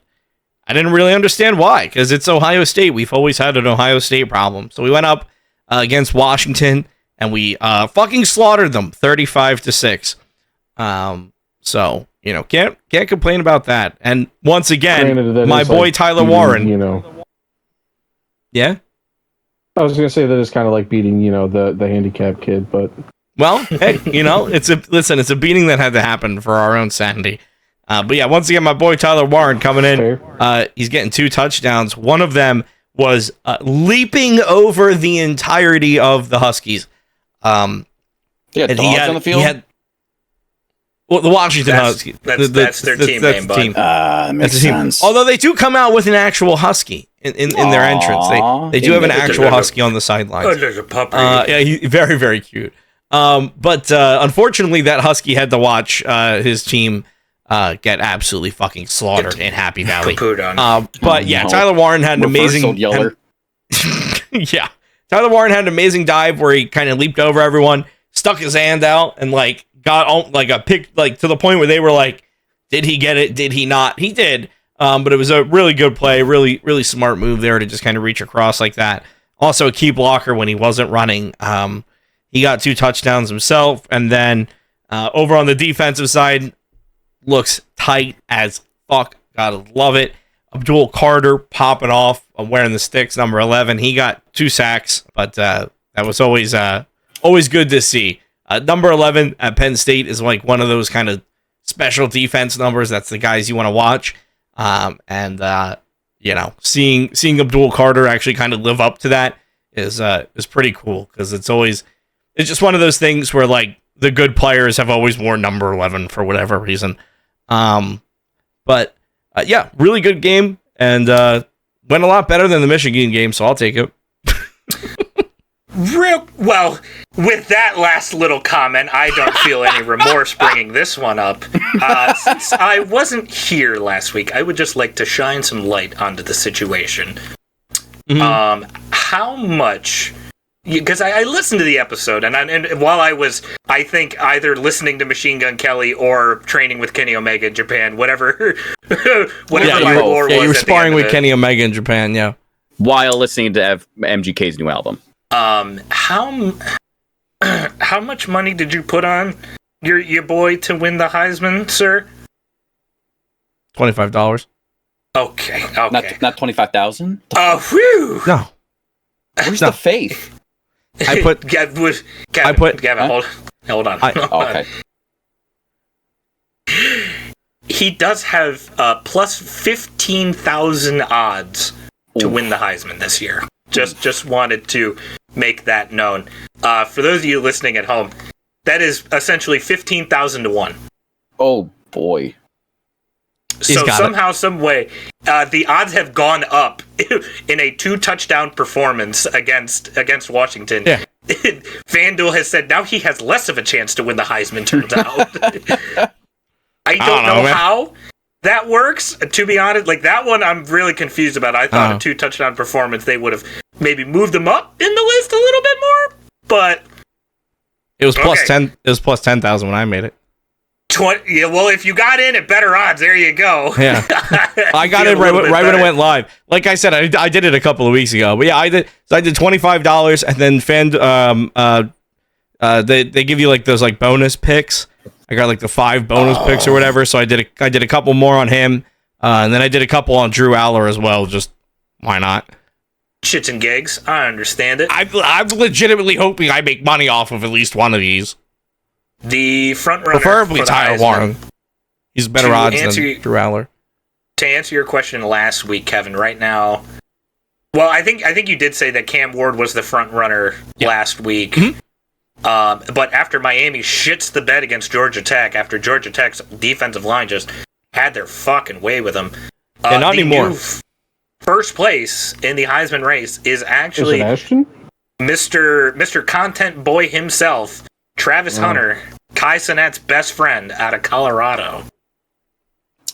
S1: I didn't really understand why, because it's Ohio State. We've always had an Ohio State problem. So we went up against Washington, and we fucking slaughtered them 35-6. So, can't complain about that. And once again, my boy Tyler Warren. Yeah?
S4: I was going to say that it's kind of like beating, the handicapped kid, but...
S1: Well, hey, it's a beating that had to happen for our own sanity. But yeah, once again, my boy Tyler Warren coming in. He's getting 2 touchdowns. One of them was leaping over the entirety of the Huskies.
S2: Dogs on the field?
S1: The Washington Huskies.
S3: That's their team name, bud.
S2: That makes sense.
S1: Although they do come out with an actual Husky in their entrance. They do have an actual Husky on the sidelines.
S3: Oh, there's a puppy.
S1: Yeah, he's very, very cute. But unfortunately, that Husky had to watch his team get absolutely fucking slaughtered in Happy Valley. But yeah, Tyler Warren had an amazing... yeah. Tyler Warren had an amazing dive where he kind of leaped over everyone, stuck his hand out, and got a pick, to the point where they were like, did he get it? Did he not? He did. But it was a really good play, really, really smart move there to just kind of reach across like that. Also a key blocker when he wasn't running. He got 2 touchdowns himself. And then over on the defensive side, looks tight as fuck. Gotta love it. Abdul Carter popping off, wearing the sticks, number 11. He got 2 sacks, but that was always good to see. Number 11 at Penn State is one of those kind of special defense numbers. That's the guys you want to watch. Seeing Abdul Carter actually kind of live up to that is pretty cool, because it's just one of those things where the good players have always worn number 11 for whatever reason. Yeah, really good game, and went a lot better than the Michigan game, so I'll take it.
S3: Well, with that last little comment, I don't feel any remorse bringing this one up. Since I wasn't here last week, I would just like to shine some light onto the situation. Mm-hmm. How much... Because I listened to the episode, and while I was, I think, either listening to Machine Gun Kelly or training with Kenny Omega in Japan, whatever my lore was.
S1: You were sparring with Kenny Omega in Japan, yeah.
S2: While listening to MGK's new album.
S3: How much money did you put on your boy to win the Heisman, sir?
S1: $25.
S3: Okay.
S2: Not 25,000.
S3: Oh, whew.
S1: No.
S2: Where's the faith?
S3: Gavin, hold on.
S2: Okay.
S3: He does have plus 15,000 odds to win the Heisman this year. Just wanted to make that known. For those of you listening at home, that is essentially 15,000 to 1.
S2: Oh boy.
S3: So somehow, some way, the odds have gone up in a 2-touchdown performance against Washington.
S1: Yeah.
S3: FanDuel has said now he has less of a chance to win the Heisman, turns out. I don't know how that works, to be honest. Like, that one I'm really confused about. I thought a 2-touchdown performance, they would have maybe moved him up in the list a little bit more, but...
S1: It was plus 10. It was plus 10,000 when I made it.
S3: Yeah, well, if you got in at better odds, there you go.
S1: Yeah, I got it right when it went live. Like I said, I did it a couple of weeks ago. But yeah, I did $25, and then they give you like those like bonus picks. I got like the 5 bonus picks or whatever. So I did a couple more on him, and then I did a couple on Drew Aller as well. Just why not?
S3: Shits and gigs. I understand it.
S1: I'm legitimately hoping I make money off of at least one of these.
S3: The front runner,
S1: preferably Tyler Warren. He's better odds than Drew Aller.
S3: To answer your question last week, Kevin, right now, well, I think you did say that Cam Ward was the front runner last week. Mm-hmm. But after Miami shits the bed against Georgia Tech, after Georgia Tech's defensive line just had their fucking way with them,
S1: and not anymore.
S3: First place in the Heisman race is actually Mr. Content Boy himself, Travis Hunter, Kai Sinet's best friend out of Colorado.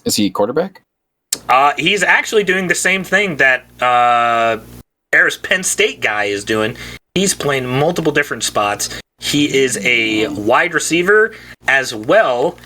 S2: Is he quarterback?
S3: He's actually doing the same thing that Harris Penn State guy is doing. He's playing multiple different spots. He is a wide receiver as well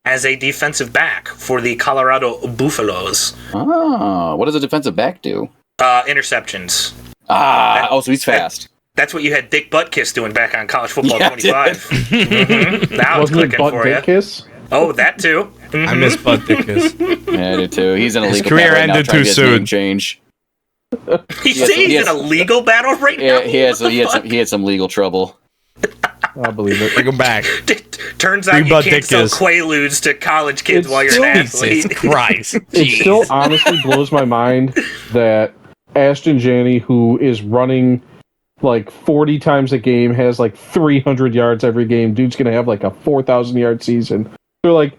S3: as a defensive back for the Colorado Buffaloes.
S2: Oh, what does a defensive back do?
S3: Interceptions.
S2: So he's fast.
S3: That's what you had Dick Butkus doing back on College Football 25. Mm-hmm. Now it's clicking for you.
S4: Kiss?
S3: Oh, that too. Mm-hmm.
S1: I miss Bud Dickus.
S2: Yeah, I do too. He's in a legal
S1: career ended too soon.
S2: Change.
S3: He's in a legal battle right now.
S2: Yeah, he had some legal trouble.
S4: I believe it.
S1: Bring him back.
S3: Turns out you can't sell Quaaludes to college kids while you're an athlete.
S1: Jesus Christ.
S4: It still honestly blows my mind that Ashton Janney, who is running like 40 times a game, has like 300 yards every game. Dude's going to have like a 4,000 yard season. They're like,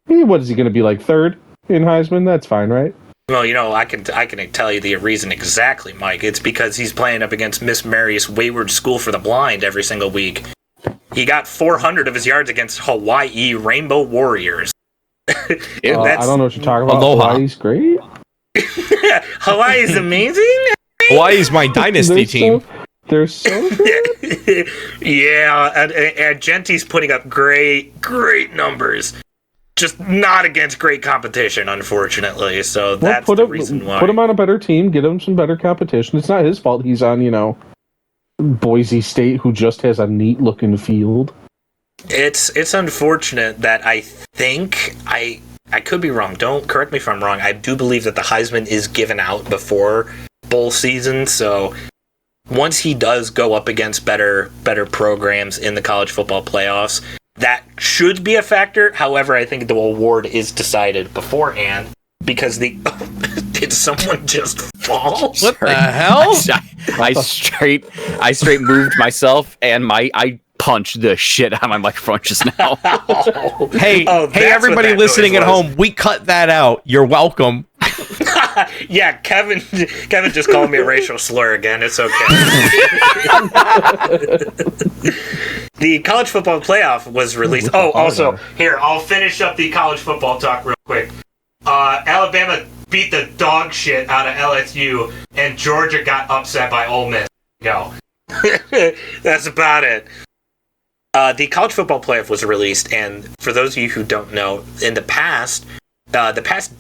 S4: hey, what is he going to be, like third in Heisman? That's fine, right?
S3: Well, I can tell you the reason exactly, Mike. It's because he's playing up against Miss Mary's Wayward School for the Blind every single week. He got 400 of his yards against Hawaii Rainbow Warriors.
S4: I don't know what you're talking about.
S1: Aloha.
S4: Hawaii's great.
S3: Hawaii's amazing.
S1: Hawaii's my dynasty team.
S4: They're so good.
S3: Yeah, and Genti's putting up great numbers. Just not against great competition, unfortunately. So that's the reason why.
S4: Put him on a better team. Get him some better competition. It's not his fault he's on, Boise State, who just has a neat looking field.
S3: It's unfortunate that I think I could be wrong. Don't correct me if I'm wrong. I do believe that the Heisman is given out before bowl season. So once he does go up against better programs in the college football playoffs, that should be a factor. However, I think the award is decided beforehand because did someone just fall?
S1: What the hell?
S2: I straight moved myself and I punched the shit out of my microphone just now.
S1: Hey, everybody listening at home, we cut that out. You're welcome.
S3: Yeah, Kevin just called me a racial slur again. It's okay. The college football playoff was released. Oh, also, here, I'll finish up the college football talk real quick. Alabama beat the dog shit out of LSU, and Georgia got upset by Ole Miss. Go. That's about it. The college football playoff was released, and for those of you who don't know, in the past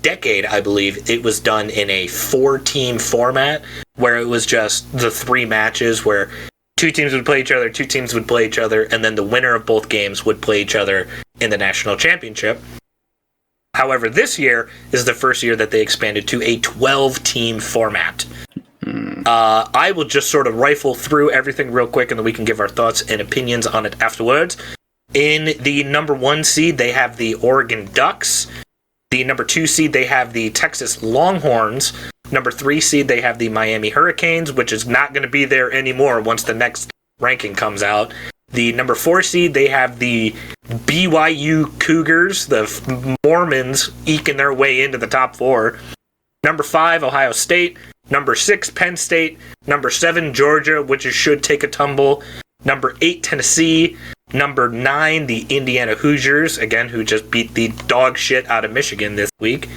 S3: decade, I believe, it was done in a 4-team format where it was just the 3 matches where 2 teams would play each other, 2 teams would play each other, and then the winner of both games would play each other in the national championship. However, this year is the first year that they expanded to a 12-team format. I will just sort of rifle through everything real quick, and then we can give our thoughts and opinions on it afterwards. In the number 1 seed, they have the Oregon Ducks. The number 2 seed, they have the Texas Longhorns. Number 3 seed, they have the Miami Hurricanes, which is not going to be there anymore once the next ranking comes out. The number 4 seed, they have the BYU Cougars, the Mormons eking their way into the top 4. Number 5, Ohio State. Number 6, Penn State. Number 7, Georgia, which should take a tumble. Number 8, Tennessee. Number 9, the Indiana Hoosiers, again, who just beat the dog shit out of Michigan this week.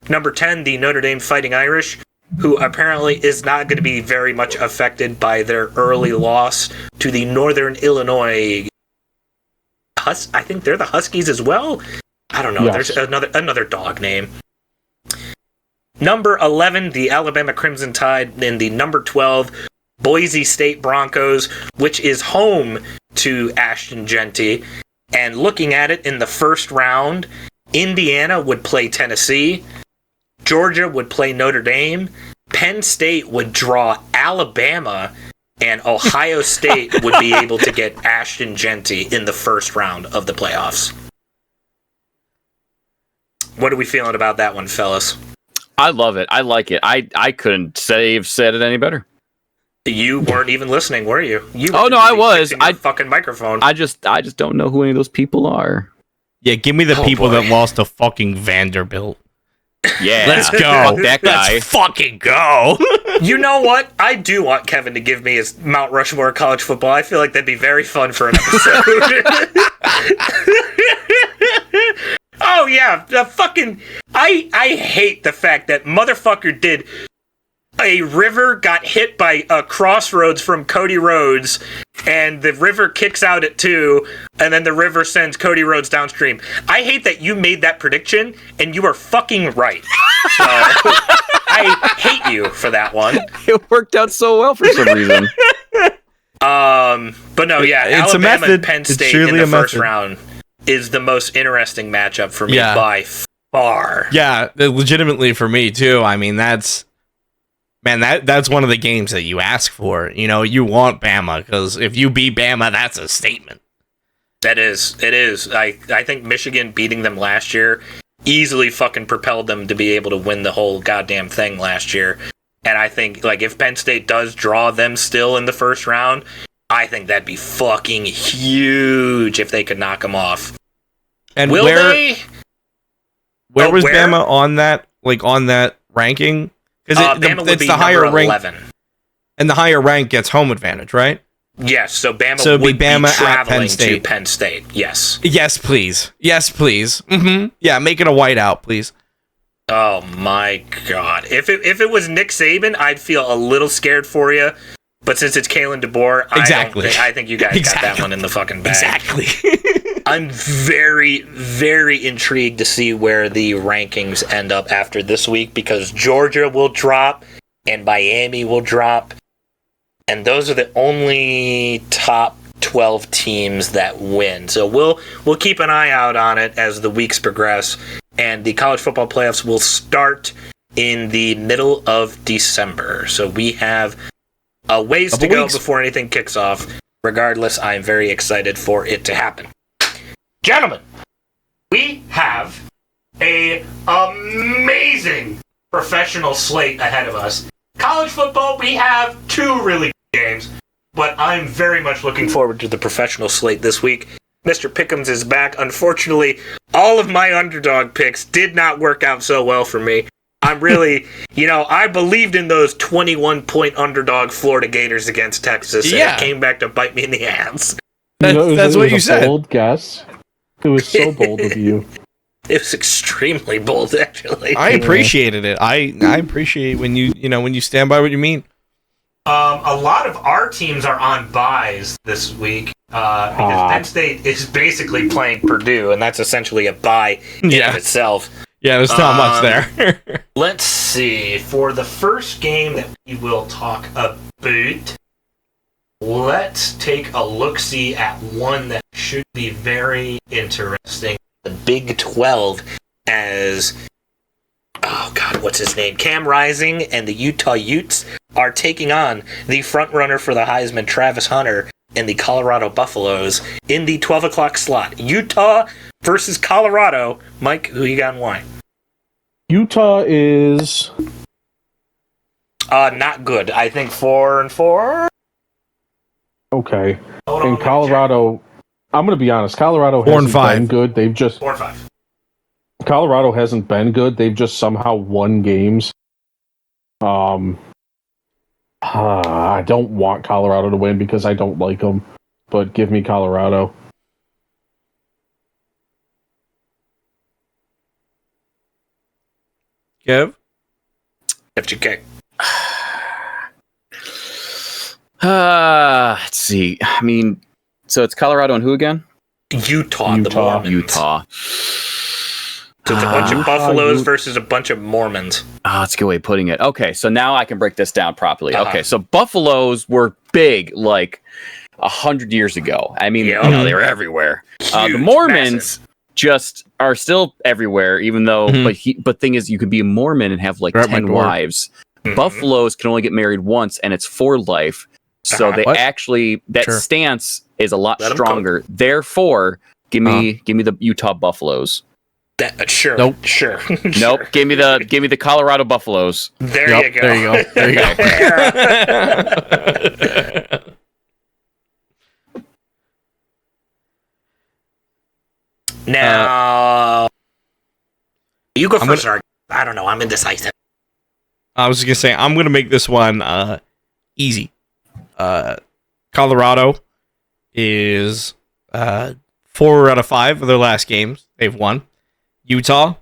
S3: Number 10, the Notre Dame Fighting Irish, who apparently is not going to be very much affected by their early loss to the Northern Illinois I think they're the Huskies as well. I don't know. Yes. There's another dog name. Number 11, the Alabama Crimson Tide, and the number 12, Boise State Broncos, which is home to Ashton Genty. And looking at it in the first round, Indiana would play Tennessee, Georgia would play Notre Dame, Penn State would draw Alabama, and Ohio State would be able to get Ashton Genty in the first round of the playoffs. What are we feeling about that one, fellas?
S2: I love it. I like it. I couldn't have said it any better.
S3: You weren't even listening, were you?
S2: Oh no, I was.
S3: I fucking microphone.
S2: I just don't know who any of those people are.
S1: Yeah, give me the people that lost to fucking Vanderbilt.
S2: Yeah,
S1: let's go.
S2: Fuck that guy.
S1: Let's fucking go.
S3: You know what? I do want Kevin to give me his Mount Rushmore of college football. I feel like that'd be very fun for an episode. Oh yeah, the fucking I hate the fact that motherfucker did a river got hit by a crossroads from Cody Rhodes, and the river kicks out at 2, and then the river sends Cody Rhodes downstream. I hate that you made that prediction, and you are fucking right. So, I hate you for that one.
S2: It worked out so well for some reason.
S3: But no, yeah,
S1: it's
S3: Alabama and Penn State in the first round is the most interesting matchup for me by far.
S1: Yeah, legitimately for me too. I mean, that's one of the games that you ask for. You know, you want Bama, because if you beat Bama, that's a statement.
S3: It is. I think Michigan beating them last year easily fucking propelled them to be able to win the whole goddamn thing last year. And I think, like, if Penn State does draw them still in the first round, I think that'd be fucking huge if they could knock them off.
S1: And
S3: Will they?
S1: Where was Bama on that? Like, on that ranking? Because it's the higher rank,
S3: 11.
S1: And the higher rank gets home advantage, right?
S3: Yes, so Bama would be traveling to Penn State. Yes.
S1: Yes, please. Yes, please. Mm-hmm. Yeah, make it a whiteout, please.
S3: Oh my god! If it was Nick Saban, I'd feel a little scared for you. But since it's Kalen DeBoer, I think you guys got that one in the fucking bag.
S1: Exactly.
S3: I'm very, very intrigued to see where the rankings end up after this week, because Georgia will drop and Miami will drop. And those are the only top 12 teams that win. So we'll keep an eye out on it as the weeks progress. And the college football playoffs will start in the middle of December. So we have a ways to go before anything kicks off. Regardless, I'm very excited for it to happen. Gentlemen, we have an amazing professional slate ahead of us. College football, we have 2 really good games, but I'm very much looking forward to the professional slate this week. Mr. Pick Ems is back. Unfortunately, all of my underdog picks did not work out so well for me. I'm really, I believed in those 21-point underdog Florida Gators against Texas, and it came back to bite me in the ass.
S1: That's what you said.
S4: Bold guess. It was so bold of you.
S3: It was extremely bold, actually.
S1: I appreciated it. I appreciate when you stand by what you mean.
S3: A lot of our teams are on byes this week because Penn State is basically playing Purdue, and that's essentially a bye in of itself.
S1: Yeah, there's not much there.
S3: Let's see. For the first game that we will talk about, let's take a look-see at one that should be very interesting. The Big 12, as what's his name? Cam Rising and the Utah Utes are taking on the frontrunner for the Heisman, Travis Hunter, and the Colorado Buffaloes in the 12 o'clock slot. Utah versus Colorado. Mike, who you got and why?
S4: Utah is
S3: not good. I think 4-4.
S4: Okay. In Colorado, I'm going to be honest. Colorado hasn't been good. They've just
S3: 4-5.
S4: Colorado hasn't been good. They've just somehow won games. I don't want Colorado to win because I don't like them. But give me Colorado.
S1: Kev?
S3: FGK.
S2: Let's see. I mean, so it's Colorado and who again?
S3: Utah. The Mormons.
S2: Utah.
S3: So it's a bunch of Buffaloes versus a bunch of Mormons.
S2: That's a good way of putting it. Okay, so now I can break this down properly. Okay, so Buffaloes were big like 100 years ago. I mean, they were everywhere.
S3: Huge,
S2: the Mormons
S3: massive.
S2: just are still everywhere, even though. But thing is, you can be a Mormon and have like 10 wives. Buffaloes can only get married once, and it's for life. So they actually stance is a lot stronger. Therefore, give me the Utah Buffaloes.
S3: Sure.
S1: Nope.
S3: Sure.
S2: Nope. Give me the Colorado Buffaloes.
S3: There you go.
S1: There you go. There you go.
S3: Now, you go first. I don't know. I'm indecisive.
S1: I was just gonna say I'm gonna make this one easy. Colorado is 4 out of 5 of their last games they've won. Utah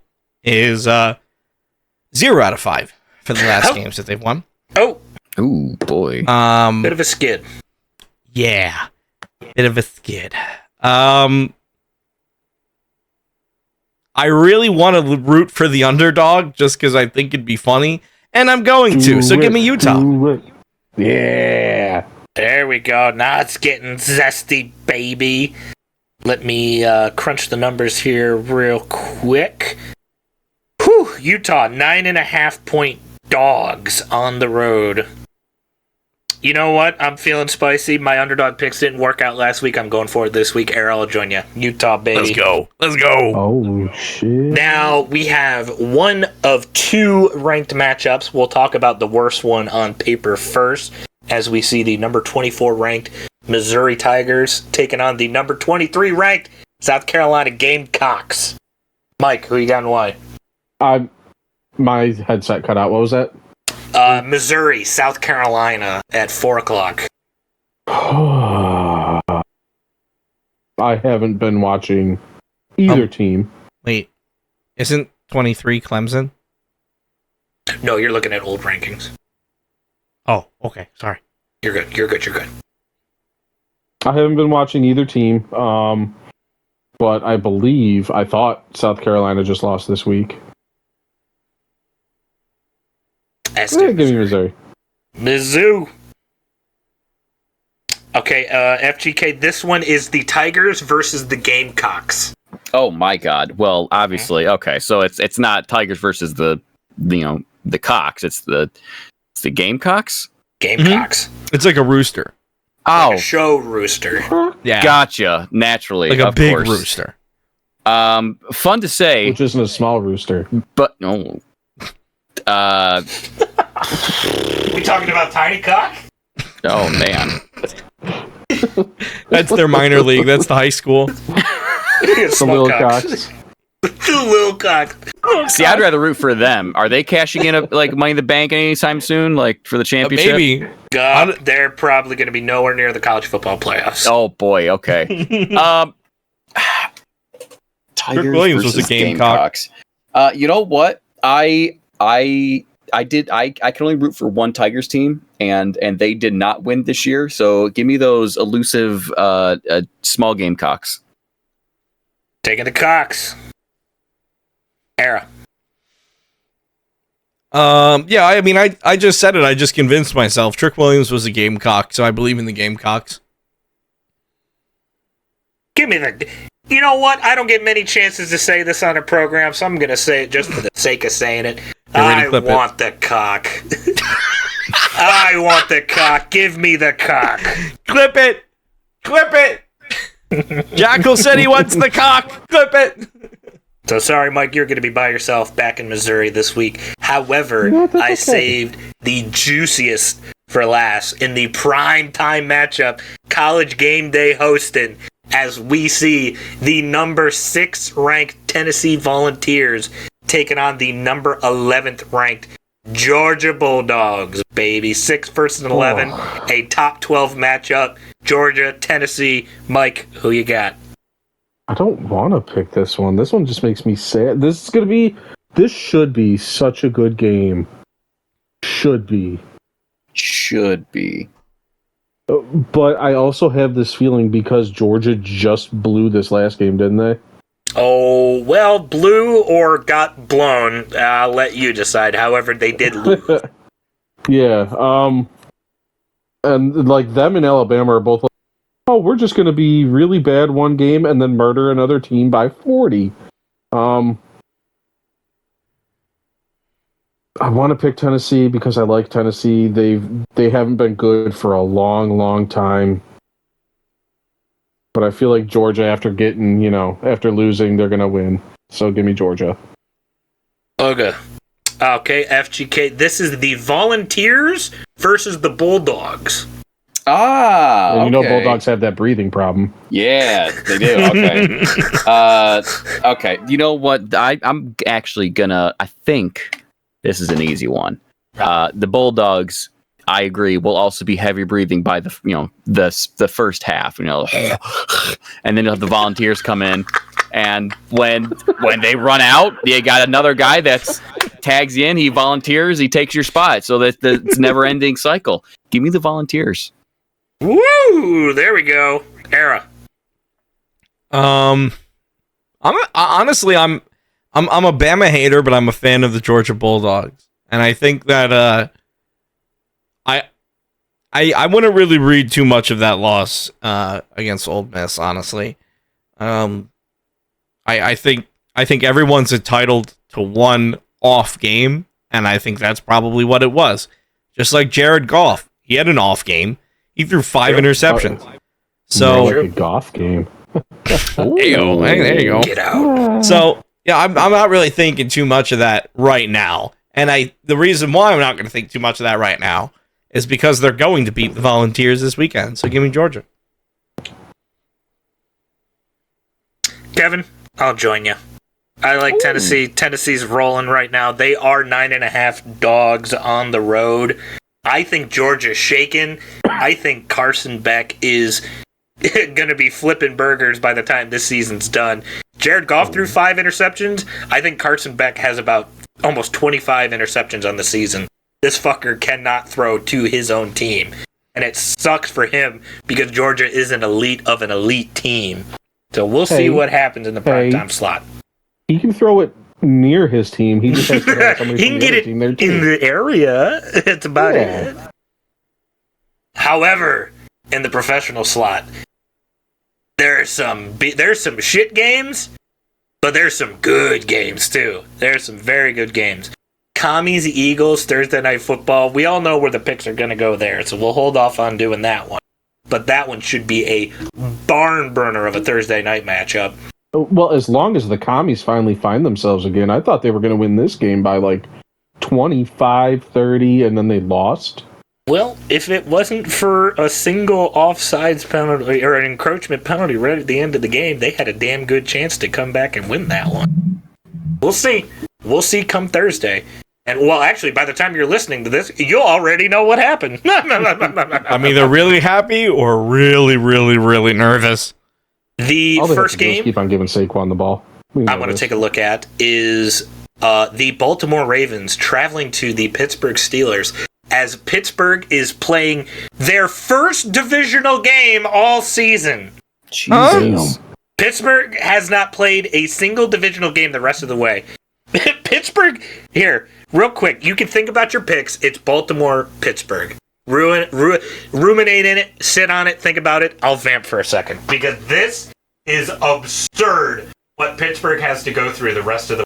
S1: is 0 out of 5 for the last games that they've won.
S2: Ooh, boy.
S3: Bit of a skid.
S1: Yeah, bit of a skid. I really want to root for the underdog just because I think it'd be funny, and I'm going to. So give me Utah.
S4: Yeah.
S3: There we go. Now it's getting zesty, baby. Let me crunch the numbers here real quick. Whew, Utah, 9.5-point dogs on the road. You know what? I'm feeling spicy. My underdog picks didn't work out last week. I'm going for it this week. Errol, I'll join you. Utah, baby.
S1: Let's go.
S4: Oh, shit.
S3: Now, we have one of 2 ranked matchups. We'll talk about the worst one on paper first, as we see the number 24 ranked Missouri Tigers taking on the number 23 ranked South Carolina Gamecocks. Mike, who you got and why?
S4: My headset cut out. What was that?
S3: Missouri, South Carolina at 4 o'clock.
S4: I haven't been watching either team.
S1: Wait, isn't 23 Clemson?
S3: No, you're looking at old rankings.
S1: Oh, okay. Sorry.
S3: You're good. You're good. You're good.
S4: I haven't been watching either team, but I thought South Carolina just lost this week. Give me Missouri.
S3: Mizzou. Okay, FGK, this one is the Tigers versus the Gamecocks.
S2: Oh my God! Well, obviously, okay. So it's not Tigers versus the Cocks. It's the Gamecocks.
S3: Gamecocks.
S1: It's like a rooster.
S3: Like a show rooster.
S1: Yeah,
S2: gotcha. Naturally,
S1: like a
S2: of
S1: big
S2: course.
S1: rooster.
S2: Fun to say,
S4: Which isn't a small rooster,
S2: but no.
S3: We talking about tiny cock?
S2: Oh man,
S1: That's their minor league. That's the high school.
S4: the little cocks.
S3: The little cock.
S2: see, I'd rather root for them. Are they cashing in like Money in the Bank anytime soon, like for the championship?
S1: Maybe.
S3: God, they're probably going to be nowhere near the college football playoffs.
S2: Oh boy. Okay. Tigers
S1: Williams was a
S2: versus
S1: Gamecock.
S2: Gamecocks. You know what? I can only root for one Tigers team, and they did not win this year. So give me those elusive small Gamecocks.
S3: Taking the Cocks. Era.
S1: Yeah, I mean, I just said it. I just convinced myself. Trick Williams was a Gamecock, so I believe in the Gamecocks.
S3: Give me the... You know what? I don't get many chances to say this on a program, so I'm going to say it just for the sake of saying it. I want the cock. I want the cock. Give me the cock.
S1: Clip it! Clip it! Jackal said he wants the cock! Clip it!
S3: So sorry, Mike, you're going to be by yourself back in Missouri this week. However, I saved the juiciest for last in the prime time matchup College game day hosting as we see the number 6 ranked Tennessee Volunteers taking on the number 11th ranked Georgia Bulldogs, baby. 6 versus 11, a top 12 matchup. Georgia, Tennessee. Mike, who you got?
S4: I don't want to pick this one. This one just makes me sad. This should be such a good game. Should be. But I also have this feeling because Georgia just blew this last game, didn't they?
S3: Oh, well, blew or got blown. I'll let you decide. However, they did lose.
S4: Yeah. And like them and Alabama are both like, oh, we're just going to be really bad one game and then murder another team by 40. I want to pick Tennessee because I like Tennessee. They haven't been good for a long, long time. But I feel like Georgia, after losing, they're going to win. So give me Georgia.
S3: Okay, FGK. This is the Volunteers versus the Bulldogs.
S4: And you know Bulldogs have that breathing problem.
S2: Yeah, they do. Okay. Okay. You know what? I'm actually gonna. I think this is an easy one. The Bulldogs, I agree, will also be heavy breathing by the first half. And then you'll have the Volunteers come in, and when they run out, you got another guy that's tags you in. He volunteers. He takes your spot. So that's it's never-ending cycle. Give me the Volunteers.
S3: Woo! There we go. Era.
S1: Honestly, I'm a Bama hater, but I'm a fan of the Georgia Bulldogs, and I think that I wouldn't really read too much of that loss against Ole Miss. Honestly, I think everyone's entitled to one off game, and I think that's probably what it was. Just like Jared Goff, he had an off game. He threw 5 interceptions. So
S4: like a Goff game.
S1: There you go.
S3: Get out.
S1: So yeah, I'm not really thinking too much of that right now. And the reason why I'm not going to think too much of that right now is because they're going to beat the Volunteers this weekend. So give me Georgia.
S3: Kevin, I'll join you. I like Tennessee. Tennessee's rolling right now. They are 9.5 dogs on the road. I think Georgia's shaken. I think Carson Beck is going to be flipping burgers by the time this season's done. Jared Goff threw 5 interceptions. I think Carson Beck has about almost 25 interceptions on the season. This fucker cannot throw to his own team. And it sucks for him because Georgia is an elite team. So we'll see what happens in the primetime slot.
S4: He can throw it near his team. He just has to have somebody
S3: he can get it in the area. That's about it. However, in the professional slot, there's some shit games, but there's some good games too. There's some very good games. Commies Eagles Thursday Night Football. We all know where the picks are going to go there, so we'll hold off on doing that one. But that one should be a barn burner of a Thursday night matchup.
S4: Well, as long as the Commies finally find themselves again. I thought they were going to win this game by like 25-30, and then they lost.
S3: Well, if it wasn't for a single offsides penalty or an encroachment penalty right at the end of the game, they had a damn good chance to come back and win that one. We'll see. We'll see come Thursday. And, well, actually, by the time you're listening to this, you'll already know what happened.
S1: I'm either really happy or really, really, really nervous.
S3: The first game,
S4: keep on giving Saquon the ball.
S3: I want to take a look at is the Baltimore Ravens traveling to the Pittsburgh Steelers as Pittsburgh is playing their first divisional game all season.
S2: Jesus.
S3: Pittsburgh has not played a single divisional game the rest of the way. Pittsburgh, here, real quick, you can think about your picks. It's Baltimore, Pittsburgh. Ruminate in it, sit on it, think about it. I'll vamp for a second because this is absurd what Pittsburgh has to go through the rest of the.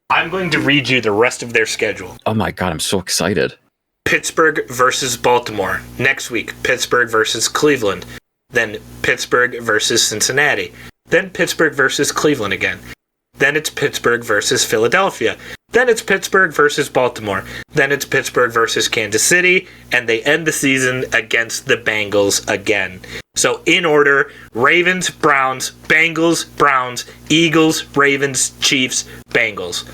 S3: I'm going to read you the rest of their schedule.
S2: Oh my god, I'm so excited.
S3: Pittsburgh versus Baltimore. Next week, Pittsburgh versus Cleveland. Then Pittsburgh versus Cincinnati. Then Pittsburgh versus Cleveland again. Then it's Pittsburgh versus Philadelphia. Then it's Pittsburgh versus Baltimore. Then it's Pittsburgh versus Kansas City. And they end the season against the Bengals again. So in order, Ravens, Browns, Bengals, Browns, Eagles, Ravens, Chiefs, Bengals.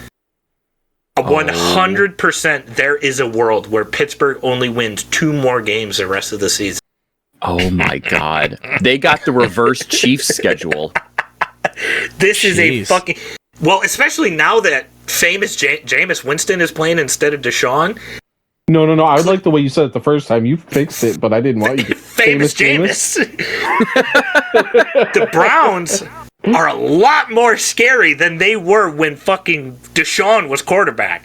S3: 100% there is a world where Pittsburgh only wins 2 more games the rest of the season.
S2: Oh my God. They got the reverse Chiefs schedule.
S3: This is a fucking... Well, especially now that famous Jameis Winston is playing instead of Deshaun.
S4: No. I would like the way you said it the first time. You fixed it, but I didn't want you to.
S3: Famous Jameis. The Browns are a lot more scary than they were when fucking Deshaun was quarterback.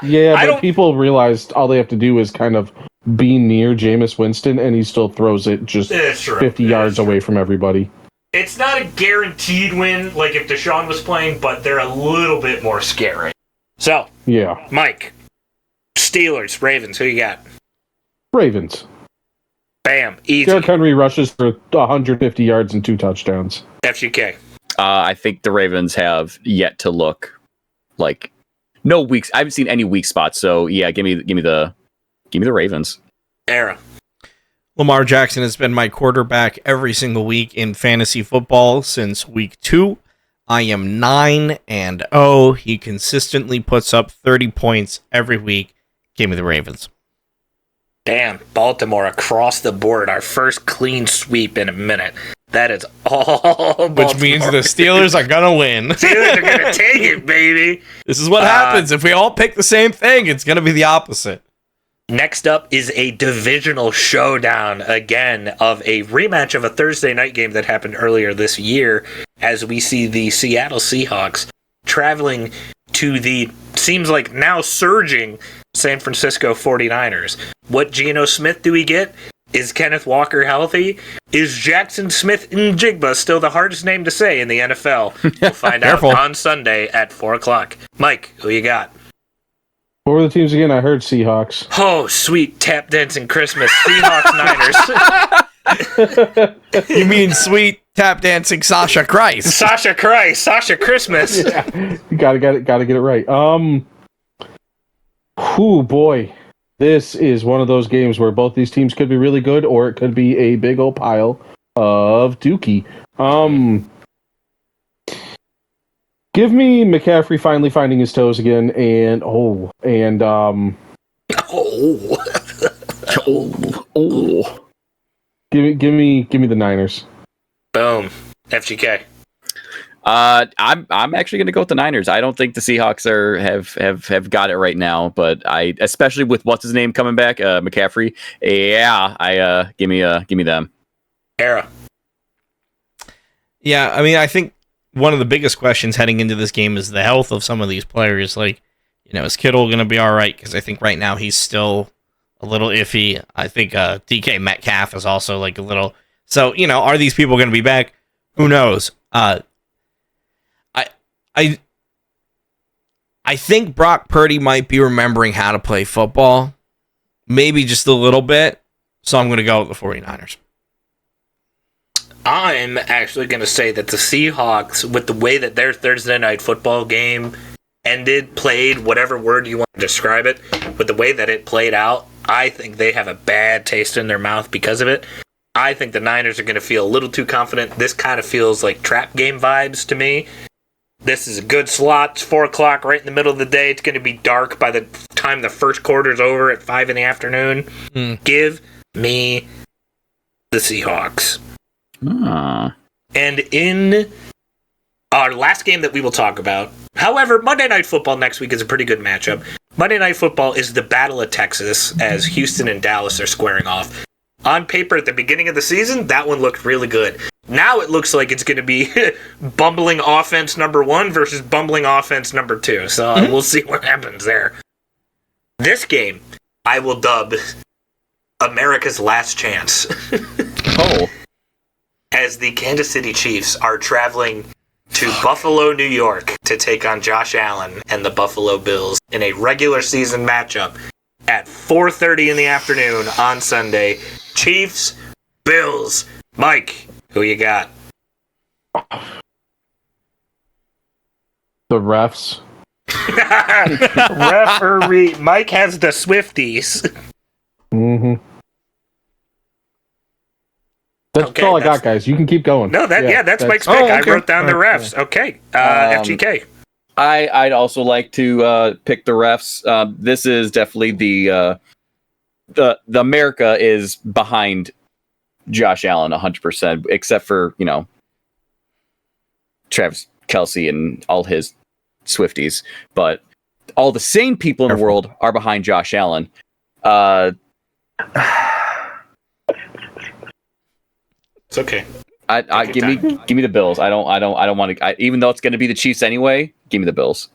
S4: Yeah, but people realized all they have to do is kind of be near Jameis Winston, and he still throws it just 50 yards away from everybody.
S3: It's not a guaranteed win like if Deshaun was playing, but they're a little bit more scary. So,
S4: yeah,
S3: Mike, Steelers, Ravens, who you got?
S4: Ravens.
S3: Bam, easy.
S4: Derrick Henry rushes for 150 yards and 2 touchdowns.
S3: FGK.
S2: I think the Ravens have yet to look like no weeks. I haven't seen any weak spots. So yeah, give me the Ravens.
S3: Era.
S1: Lamar Jackson has been my quarterback every single week in fantasy football since week 2. I am 9-0. He consistently puts up 30 points every week. Give me the Ravens.
S3: Damn, Baltimore across the board. Our first clean sweep in a minute. That is all Baltimore.
S1: Which means the Steelers are going to win.
S3: Steelers are going to take it, baby.
S1: This is what happens. If we all pick the same thing, it's going to be the opposite.
S3: Next up is a divisional showdown, again, of a rematch of a Thursday night game that happened earlier this year, as we see the Seattle Seahawks traveling to the, seems like now surging, San Francisco 49ers. What Geno Smith do we get? Is Kenneth Walker healthy? Is Jackson Smith Njigba still the hardest name to say in the NFL? We'll find out on Sunday at 4 o'clock. Mike, who you got?
S4: What were the teams again? I heard Seahawks.
S3: Oh, sweet tap dancing Christmas. Seahawks Niners.
S1: You mean sweet tap dancing Sasha Christ?
S3: Sasha Christmas.
S4: Yeah, you gotta get it right. Oh boy, this is one of those games where both these teams could be really good, or it could be a big old pile of dookie. Give me McCaffrey finally finding his toes again, and give me the Niners.
S3: Boom. FGK.
S2: I'm actually going to go with the Niners. I don't think the Seahawks have got it right now, but I, especially with what's his name coming back, McCaffrey. Yeah, give me them.
S3: Era.
S1: Yeah, I mean, I think one of the biggest questions heading into this game is the health of some of these players. Like, is Kittle going to be all right? Because I think right now he's still a little iffy. I think DK Metcalf is also like a little. So, are these people going to be back? Who knows? I think Brock Purdy might be remembering how to play football, maybe just a little bit. So I'm going to go with the 49ers.
S3: I'm actually going to say that the Seahawks, with the way that their Thursday night football game played, whatever word you want to describe it, with the way that it played out, I think they have a bad taste in their mouth because of it. I think the Niners are going to feel a little too confident. This kind of feels like trap game vibes to me. This is a good slot. It's 4 o'clock, right in the middle of the day. It's going to be dark by the time the first quarter's over at 5 in the afternoon. Give me the Seahawks. And in our last game that we will talk about, however, Monday Night Football next week is a pretty good matchup. Monday Night Football is the Battle of Texas, as Houston and Dallas are squaring off. On paper, at the beginning of the season, that one looked really good. Now it looks like it's going to be bumbling offense number 1 versus bumbling offense number 2. So we'll see what happens there. This game, I will dub America's Last Chance. As the Kansas City Chiefs are traveling to Buffalo, New York to take on Josh Allen and the Buffalo Bills in a regular season matchup at 4:30 in the afternoon on Sunday. Chiefs, Bills. Mike, who you got?
S4: The refs.
S3: Referee Mike has the Swifties.
S4: Mm-hmm. That's all I got, guys. You can keep going.
S3: No, that's Mike's pick. I wrote down the refs. Okay, FGK.
S2: I'd also like to pick the refs. This is definitely the America is behind Josh Allen 100%, except for Travis Kelce and all his Swifties. But all the sane people in the world are behind Josh Allen.
S3: It's okay.
S2: Give me the Bills. I don't want to. Even though it's going to be the Chiefs anyway, give me the Bills.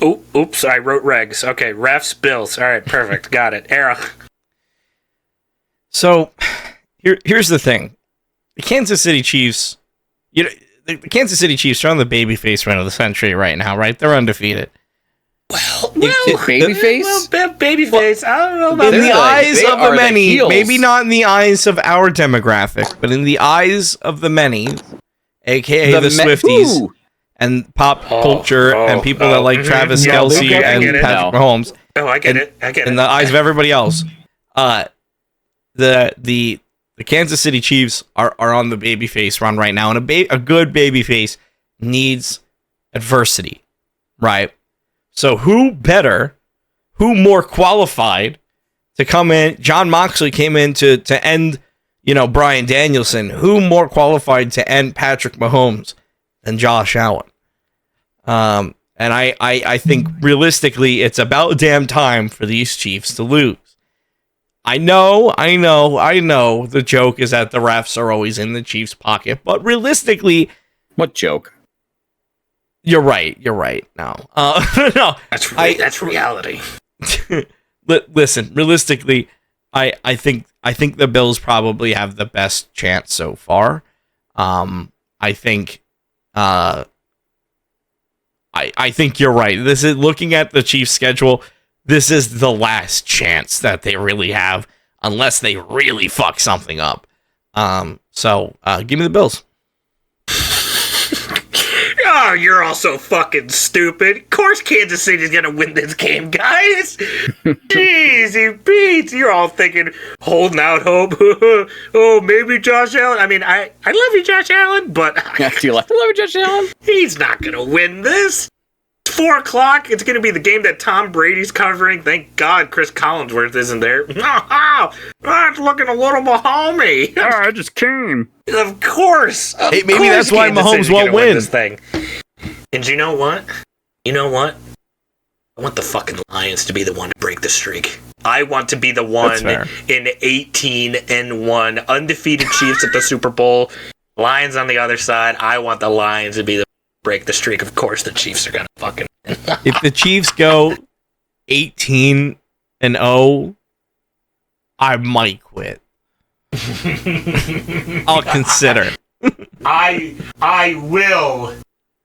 S3: Oh, oops! I wrote regs. Okay, refs, Bills. All right, perfect. Got it. Era.
S1: So, here's the thing: the Kansas City Chiefs. The Kansas City Chiefs are on the babyface run of the century right now, right? They're undefeated.
S2: Babyface?
S3: Babyface. I don't know about
S1: in the eyes of the many, maybe not in the eyes of our demographic, but in the eyes of the many, aka the Swifties and pop culture and people that like Travis Kelce and Patrick Mahomes.
S3: Oh, I get it.
S1: In the eyes of everybody else, the Kansas City Chiefs are on the babyface run right now, and a good babyface needs adversity, right? So who more qualified to come in? John Moxley came in to end, Bryan Danielson. Who more qualified to end Patrick Mahomes than Josh Allen? And I think realistically, it's about damn time for these Chiefs to lose. I know. The joke is that the refs are always in the Chiefs' pocket, but realistically,
S2: what joke?
S1: You're right. No, no.
S3: That's reality.
S1: Listen, realistically, I think the Bills probably have the best chance so far. I think you're right. This is looking at the Chiefs' schedule. This is the last chance that they really have, unless they really fuck something up. So give me the Bills.
S3: Oh, you're all so fucking stupid. Of course Kansas City's gonna win this game, guys. Jeez, Pete. You're all thinking, holding out hope. Oh, maybe Josh Allen. I mean, I love you, Josh Allen, but...
S2: Do you love you, Josh Allen?
S3: He's not gonna win this. It's 4 o'clock. It's gonna be the game that Tom Brady's covering. Thank God Chris Collinsworth isn't there. It's looking a little Mahomey.
S2: I just came.
S3: Of course.
S1: Hey, maybe that's why Mahomes won't win
S3: this thing. And you know what? I want the fucking Lions to be the one to break the streak. I want to be the one in 18-1, undefeated Chiefs at the Super Bowl. Lions on the other side. I want the Lions to be the break the streak. Of course, the Chiefs are gonna fucking.
S1: If the Chiefs go 18-0, I might quit. I'll consider.
S3: I will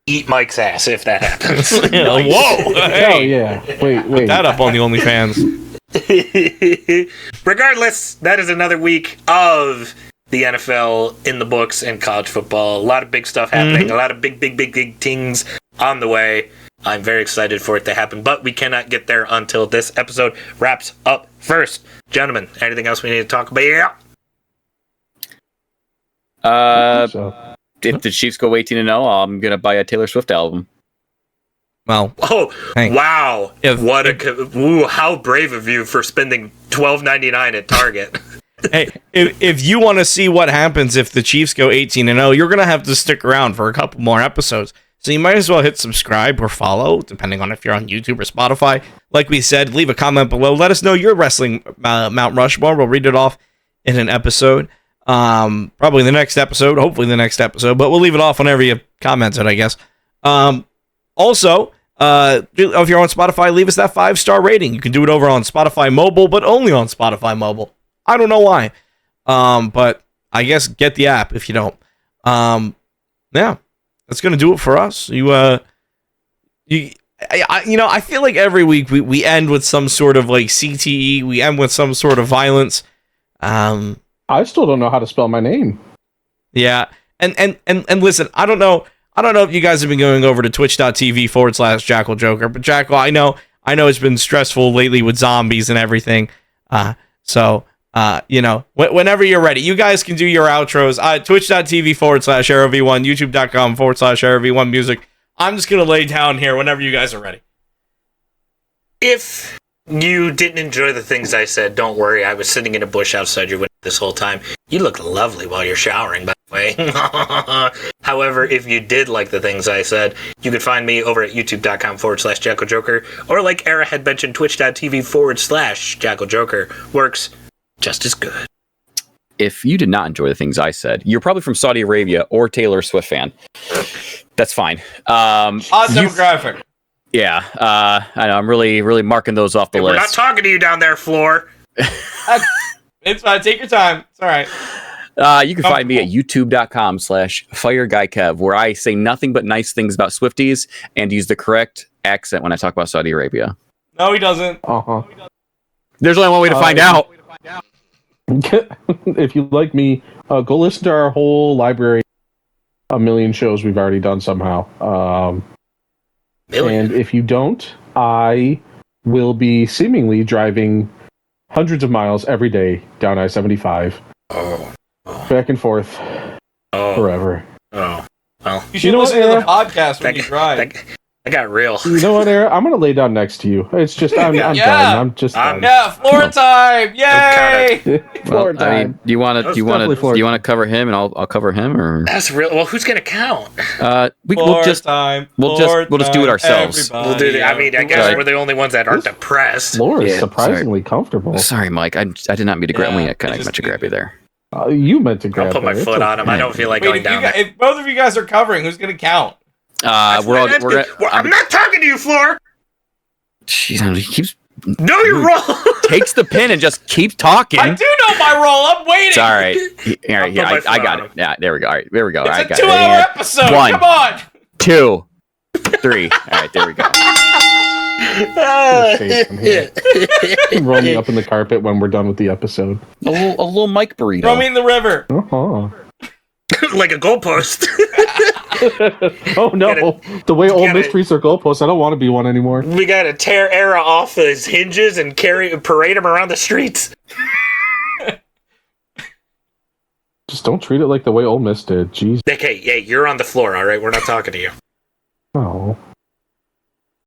S3: eat Mike's ass if that happens.
S1: Whoa!
S4: Hell yeah! Wait.
S1: Put that up on the OnlyFans.
S3: Regardless, that is another week of the NFL in the books and college football. A lot of big stuff happening. A lot of big things on the way. I'm very excited for it to happen, but we cannot get there until this episode wraps up first. Gentlemen, anything else we need to talk about?
S2: If the Chiefs go 18-0, I'm gonna buy a Taylor Swift album.
S1: Well,
S3: wow! How brave of you for spending $12.99 at Target.
S1: Hey, if you want to see what happens if the Chiefs go 18-0, you're gonna have to stick around for a couple more episodes. So you might as well hit subscribe or follow, depending on if you're on YouTube or Spotify. Like we said, leave a comment below. Let us know your wrestling Mount Rushmore. We'll read it off in an episode. Probably the next episode, hopefully the next episode, but we'll leave it off whenever you commented, I guess. Also, if you're on Spotify, leave us that 5-star rating. You can do it over on Spotify Mobile, but only on Spotify Mobile. I don't know why. But I guess get the app if you don't. Yeah, that's going to do it for us. I feel like every week we end with some sort of like CTE. We end with some sort of violence. I
S4: still don't know how to spell my name.
S1: Yeah. And listen, I don't know I don't know if you guys have been going over to twitch.tv/Jackal Joker, but Jackal, I know it's been stressful lately with zombies and everything. So whenever you're ready, you guys can do your outros. Twitch.tv/ArrowV1, YouTube.com/ArrowV1 Music. I'm just going to lay down here whenever you guys are ready.
S3: If you didn't enjoy the things I said, don't worry. I was sitting in a bush outside your window this whole time. You look lovely while you're showering, by the way. However, if you did like the things I said, you could find me over at youtube.com/Jackal Joker, or like Era had mentioned, twitch.tv/Jackal Joker. Works just as good.
S2: If you did not enjoy the things I said, you're probably from Saudi Arabia or Taylor Swift fan. That's fine.
S1: Odd demographic.
S2: Yeah, I know. I'm really marking those off the list.
S3: We're not talking to you down there, Floor.
S1: It's fine. Take your time. It's all right.
S2: You can find me at youtube.com/FireGuyKev, where I say nothing but nice things about Swifties and use the correct accent when I talk about Saudi Arabia.
S1: No, he doesn't.
S2: There's only one way to find out.
S4: If you like me, go listen to our whole library. A million shows we've already done somehow. And if you don't, I will be seemingly driving hundreds of miles every day down I-75. Back and forth. Forever.
S3: Oh. Well.
S1: You should listen to the podcast when you drive.
S3: I got real.
S4: You know what, Eric? I'm going to lay down next to you. It's just, I'm done. I'm just done.
S1: Yeah, floor time! Yay!
S4: Floor time.
S2: I mean, do you want to cover him and I'll cover him, or
S3: that's real? Well, who's gonna count?
S2: We'll just do it ourselves.
S3: We'll do it. I mean, I guess we're the only ones that aren't depressed.
S4: Floor is surprisingly comfortable.
S2: Sorry, Mike. I did not mean to grab me. I kind of meant to grab you there.
S4: You meant to grab.
S3: I'll put my foot on him. I don't feel like going down there.
S1: If both of you guys are covering, who's gonna count?
S3: I'm not talking to you, Floor.
S2: Jeez, he keeps.
S3: Know your role.
S2: Takes the pin and just keeps talking.
S1: I do know my role. I'm waiting.
S2: It's all right. All right, here, I got it. Yeah, there we go. All right, there we go.
S1: It's a 2-hour episode.
S2: 1,
S1: Come on.
S2: 2, 3. All right, there we go.
S4: Roll me up in the carpet when we're done with the episode.
S2: A little Mike burrito.
S1: Throw me in the river.
S3: Like a goalpost.
S4: Oh no! The way old mysteries are goalposts, I don't want to be one anymore.
S3: We gotta tear Era off his hinges and parade him around the streets.
S4: Just don't treat it like the way Ole Miss did. Jeez.
S3: Okay, yeah, you're on the floor. All right, we're not talking to you.
S4: Oh.